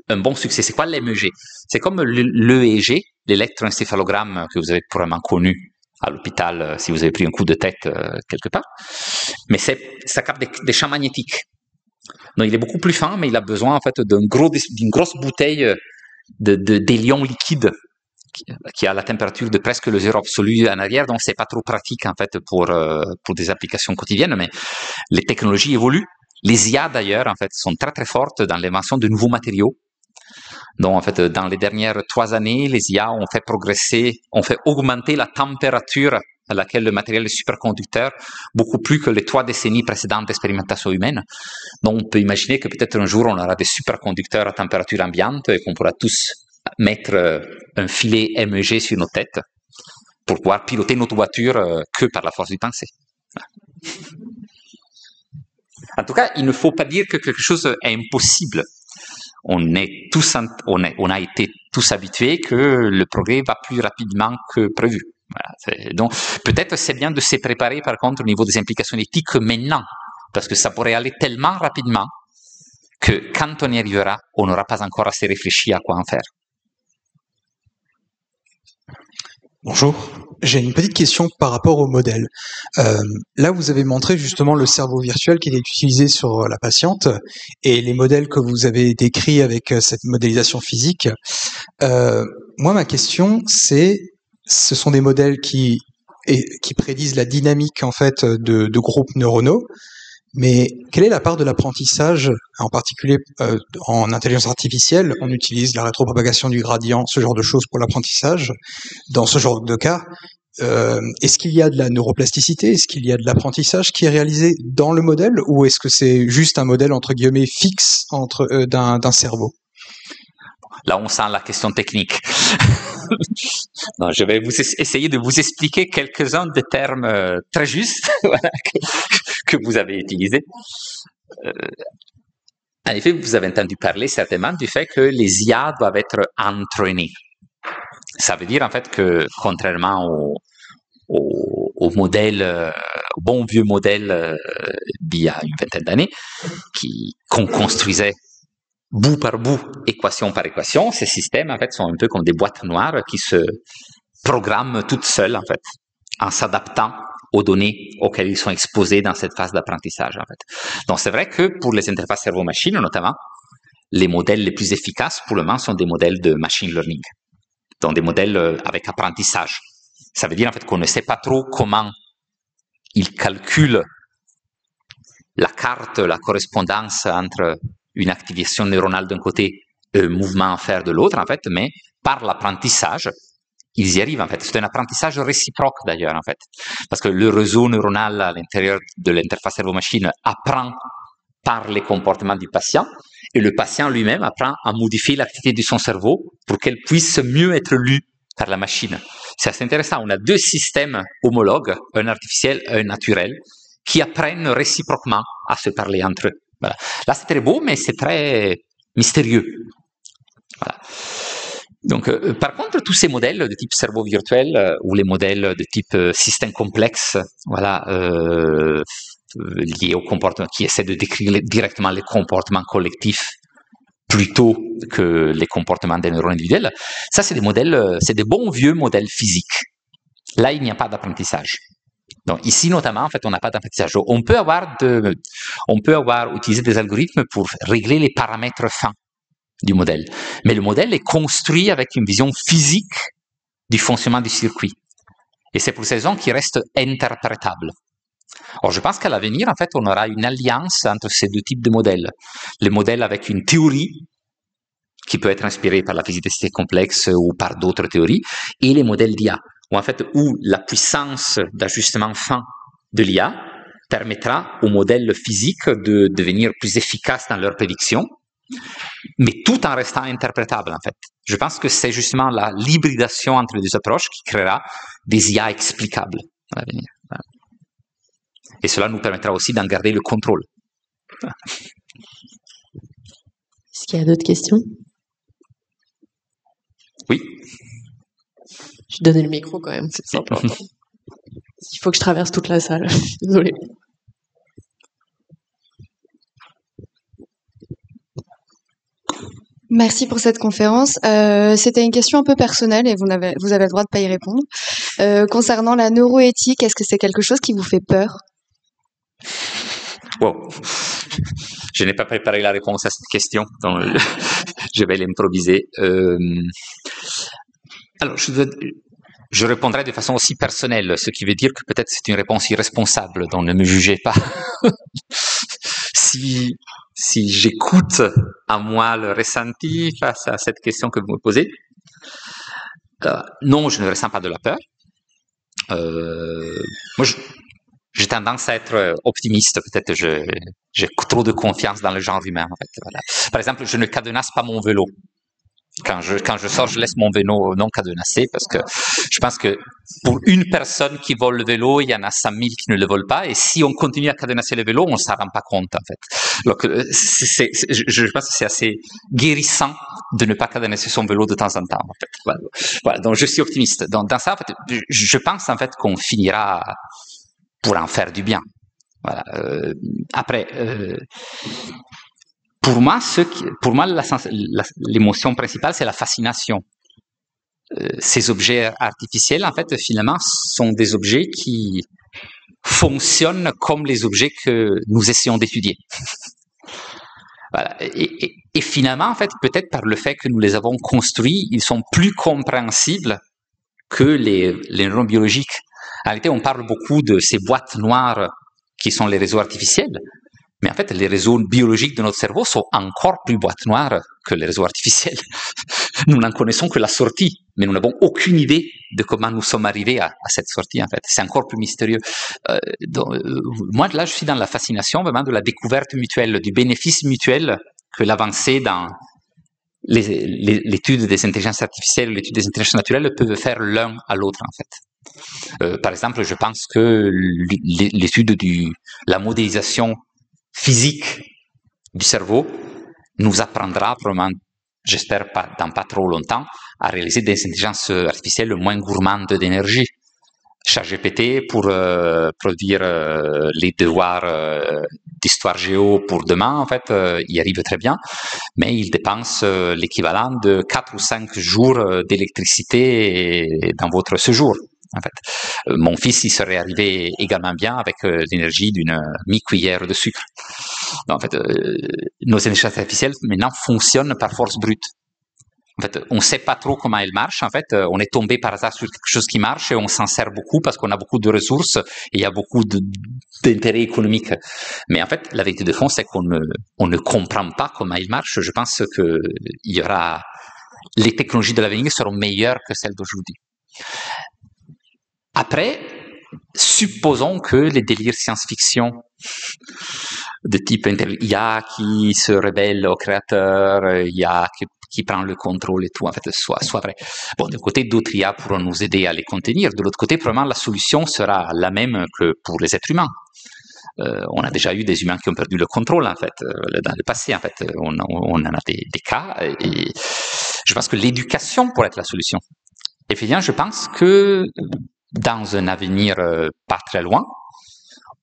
un bon succès. C'est quoi l'EMG? C'est comme l'EEG, l'électroencéphalogramme que vous avez probablement connu à l'hôpital si vous avez pris un coup de tête quelque part. Mais ça capte des champs magnétiques. Donc, il est beaucoup plus fin, mais il a besoin en fait d'une grosse bouteille d'hélium liquide qui a la température de presque le zéro absolu en arrière, donc c'est pas trop pratique en fait pour des applications quotidiennes, mais les technologies évoluent. Les IA d'ailleurs en fait sont très très fortes dans l'invention de nouveaux matériaux. Donc en fait dans les dernières 3 années, les IA ont fait augmenter la température à laquelle le matériel est superconducteur, beaucoup plus que les 3 décennies précédentes d'expérimentation humaine. Donc on peut imaginer que peut-être un jour on aura des superconducteurs à température ambiante et qu'on pourra tous mettre un filet MEG sur nos têtes pour pouvoir piloter notre voiture que par la force du pensée. En tout cas, il ne faut pas dire que quelque chose est impossible. On a été tous habitués que le progrès va plus rapidement que prévu. Voilà. Donc, peut-être c'est bien de se préparer, par contre, au niveau des implications éthiques maintenant, parce que ça pourrait aller tellement rapidement que quand on y arrivera, on n'aura pas encore assez réfléchi à quoi en faire. Bonjour, j'ai une petite question par rapport au modèle. Là, vous avez montré justement le cerveau virtuel qui est utilisé sur la patiente et les modèles que vous avez décrits avec cette modélisation physique. Moi, ma question, ce sont des modèles qui prédisent la dynamique en fait de groupes neuronaux. Mais quelle est la part de l'apprentissage, en particulier en intelligence artificielle? On utilise la rétropropagation du gradient, ce genre de choses pour l'apprentissage. Dans ce genre de cas, est-ce qu'il y a de la neuroplasticité? Est-ce qu'il y a de l'apprentissage qui est réalisé dans le modèle? Ou est-ce que c'est juste un modèle, entre guillemets, fixe d'un cerveau? Là, on sent la question technique. Non, je vais essayer de vous expliquer quelques-uns des termes très justes voilà, que vous avez utilisés. En effet, vous avez entendu parler certainement du fait que les IA doivent être entraînées. Ça veut dire en fait que, contrairement au modèle, au bon vieux modèle d'il y a une vingtaine d'années, qu'on construisait bout par bout, équation par équation, ces systèmes en fait sont un peu comme des boîtes noires qui se programment toutes seules en fait, en s'adaptant aux données auxquelles ils sont exposés dans cette phase d'apprentissage en fait. Donc c'est vrai que pour les interfaces cerveau-machine notamment, les modèles les plus efficaces pour le moment sont des modèles de machine learning, donc des modèles avec apprentissage. Ça veut dire en fait qu'on ne sait pas trop comment ils calculent la carte, la correspondance entre une activation neuronale d'un côté et un mouvement à faire de l'autre, en fait, mais par l'apprentissage, ils y arrivent, en fait. C'est un apprentissage réciproque, d'ailleurs, en fait. Parce que le réseau neuronal à l'intérieur de l'interface cerveau-machine apprend par les comportements du patient, et le patient lui-même apprend à modifier l'activité de son cerveau pour qu'elle puisse mieux être lue par la machine. C'est assez intéressant. On a 2 systèmes homologues, un artificiel et un naturel, qui apprennent réciproquement à se parler entre eux. Voilà. Là, c'est très beau, mais c'est très mystérieux. Voilà. Donc, par contre, tous ces modèles de type cerveau virtuel ou les modèles de type système complexe, voilà, liés au comportement, qui essaient de décrire directement les comportements collectifs plutôt que les comportements des neurones individuels, ça, c'est des modèles, c'est des bons vieux modèles physiques. Là, il n'y a pas d'apprentissage. Donc ici notamment, en fait, on n'a pas d'apprentissage. On peut avoir utilisé des algorithmes pour régler les paramètres fins du modèle, mais le modèle est construit avec une vision physique du fonctionnement du circuit. Et c'est pour ces raisons qu'il reste interprétable. Or, je pense qu'à l'avenir, en fait, on aura une alliance entre ces 2 types de modèles. Les modèles avec une théorie qui peut être inspirée par la physique des systèmes complexes ou par d'autres théories, et les modèles d'IA. Où la puissance d'ajustement fin de l'IA permettra aux modèles physiques de devenir plus efficaces dans leurs prédictions, mais tout en restant interprétable, en fait. Je pense que c'est justement l'hybridation entre les 2 approches qui créera des IA explicables à l'avenir. Et cela nous permettra aussi d'en garder le contrôle. Est-ce qu'il y a d'autres questions? Oui. Je vais donner le micro quand même, c'est simple. Il faut que je traverse toute la salle. Désolée. Merci pour cette conférence. C'était une question un peu personnelle et vous avez le droit de pas y répondre. Concernant la neuroéthique, est-ce que c'est quelque chose qui vous fait peur? Wow. Je n'ai pas préparé la réponse à cette question, donc je vais l'improviser. Alors, je répondrai de façon aussi personnelle, ce qui veut dire que peut-être c'est une réponse irresponsable, donc ne me jugez pas. Si j'écoute à moi le ressenti face à cette question que vous me posez, non, je ne ressens pas de la peur. Moi, j'ai tendance à être optimiste. Peut-être j'ai trop de confiance dans le genre humain. En fait. Voilà. Par exemple, je ne cadenasse pas mon vélo. Quand je sors, je laisse mon vélo non cadenassé parce que je pense que pour une personne qui vole le vélo, il y en a 100 000 qui ne le volent pas. Et si on continue à cadenasser le vélo, on ne s'en rend pas compte, en fait. Donc, je pense que c'est assez guérissant de ne pas cadenasser son vélo de temps en temps, en fait. Voilà. Donc, je suis optimiste. Donc, dans ça, en fait, je pense, en fait, qu'on finira pour en faire du bien. Voilà. Après, pour moi, l'émotion principale, c'est la fascination. Ces objets artificiels, en fait, finalement, sont des objets qui fonctionnent comme les objets que nous essayons d'étudier. Voilà. Et finalement, en fait, peut-être par le fait que nous les avons construits, ils sont plus compréhensibles que les neurones biologiques. En réalité, on parle beaucoup de ces boîtes noires qui sont les réseaux artificiels. Mais en fait, les réseaux biologiques de notre cerveau sont encore plus boîtes noires que les réseaux artificiels. Nous n'en connaissons que la sortie, mais nous n'avons aucune idée de comment nous sommes arrivés à cette sortie, en fait. C'est encore plus mystérieux. Moi, là, je suis dans la fascination vraiment de la découverte mutuelle, du bénéfice mutuel que l'avancée dans l'étude des intelligences artificielles, l'étude des intelligences naturelles peuvent faire l'un à l'autre, en fait. Par exemple, je pense que l'étude de la modélisation physique du cerveau nous apprendra probablement, j'espère pas, dans pas trop longtemps, à réaliser des intelligences artificielles moins gourmandes d'énergie. ChatGPT pour produire les devoirs d'histoire géo pour demain, en fait, il arrive très bien, mais il dépense l'équivalent de 4 ou 5 jours d'électricité dans votre séjour. En fait, mon fils, il serait arrivé également bien avec l'énergie d'une mi-cuillère de sucre. Donc, en fait, nos intelligences artificielles maintenant fonctionnent par force brute. En fait, on ne sait pas trop comment elles marchent. En fait, on est tombé par hasard sur quelque chose qui marche et on s'en sert beaucoup parce qu'on a beaucoup de ressources et il y a beaucoup d'intérêts économiques. Mais en fait, la vérité de fond, c'est qu'on ne comprend pas comment ils marchent. Je pense que les technologies de l'avenir seront meilleures que celles d'aujourd'hui. Après, supposons que les délires science-fiction de type IA qui se rebelle au créateur, IA qui prend le contrôle et tout, en fait, soit vrai. Bon, d'un côté, d'autres IA pourront nous aider à les contenir. De l'autre côté, probablement, la solution sera la même que pour les êtres humains. On a déjà eu des humains qui ont perdu le contrôle, en fait, dans le passé, en fait. On en a des cas et je pense que l'éducation pourrait être la solution. Et finalement, je pense que dans un avenir pas très loin,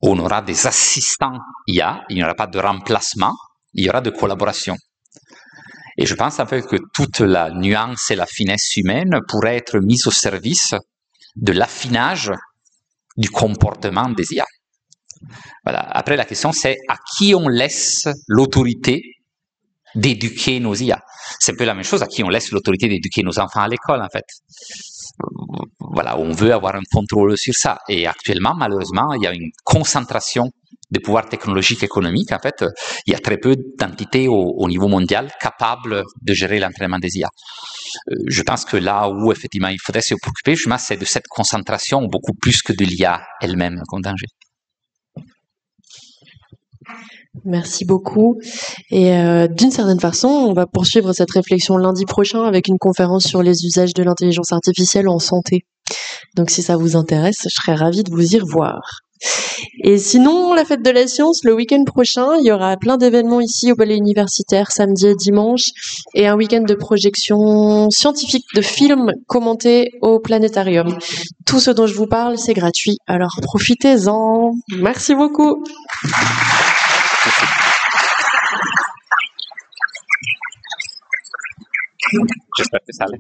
on aura des assistants IA, il n'y aura pas de remplacement, il y aura de collaboration. Et je pense en fait que toute la nuance et la finesse humaine pourrait être mise au service de l'affinage du comportement des IA. Voilà. Après, la question, c'est à qui on laisse l'autorité d'éduquer nos IA. C'est un peu la même chose à qui on laisse l'autorité d'éduquer nos enfants à l'école, en fait. Voilà, on veut avoir un contrôle sur ça. Et actuellement, malheureusement, il y a une concentration de pouvoir technologique économique. En fait, il y a très peu d'entités au niveau mondial capables de gérer l'entraînement des IA. Je pense que là où, effectivement, il faudrait se préoccuper, justement, c'est de cette concentration beaucoup plus que de l'IA elle-même comme danger. Merci beaucoup. Et d'une certaine façon, on va poursuivre cette réflexion lundi prochain avec une conférence sur les usages de l'intelligence artificielle en santé. Donc si ça vous intéresse, je serais ravie de vous y revoir. Et sinon, la fête de la science, le week-end prochain, il y aura plein d'événements ici au Palais universitaire, samedi et dimanche, et un week-end de projection scientifique de films commentés au planétarium. Tout ce dont je vous parle, c'est gratuit, alors profitez-en. Merci beaucoup. J'espère que ça allait.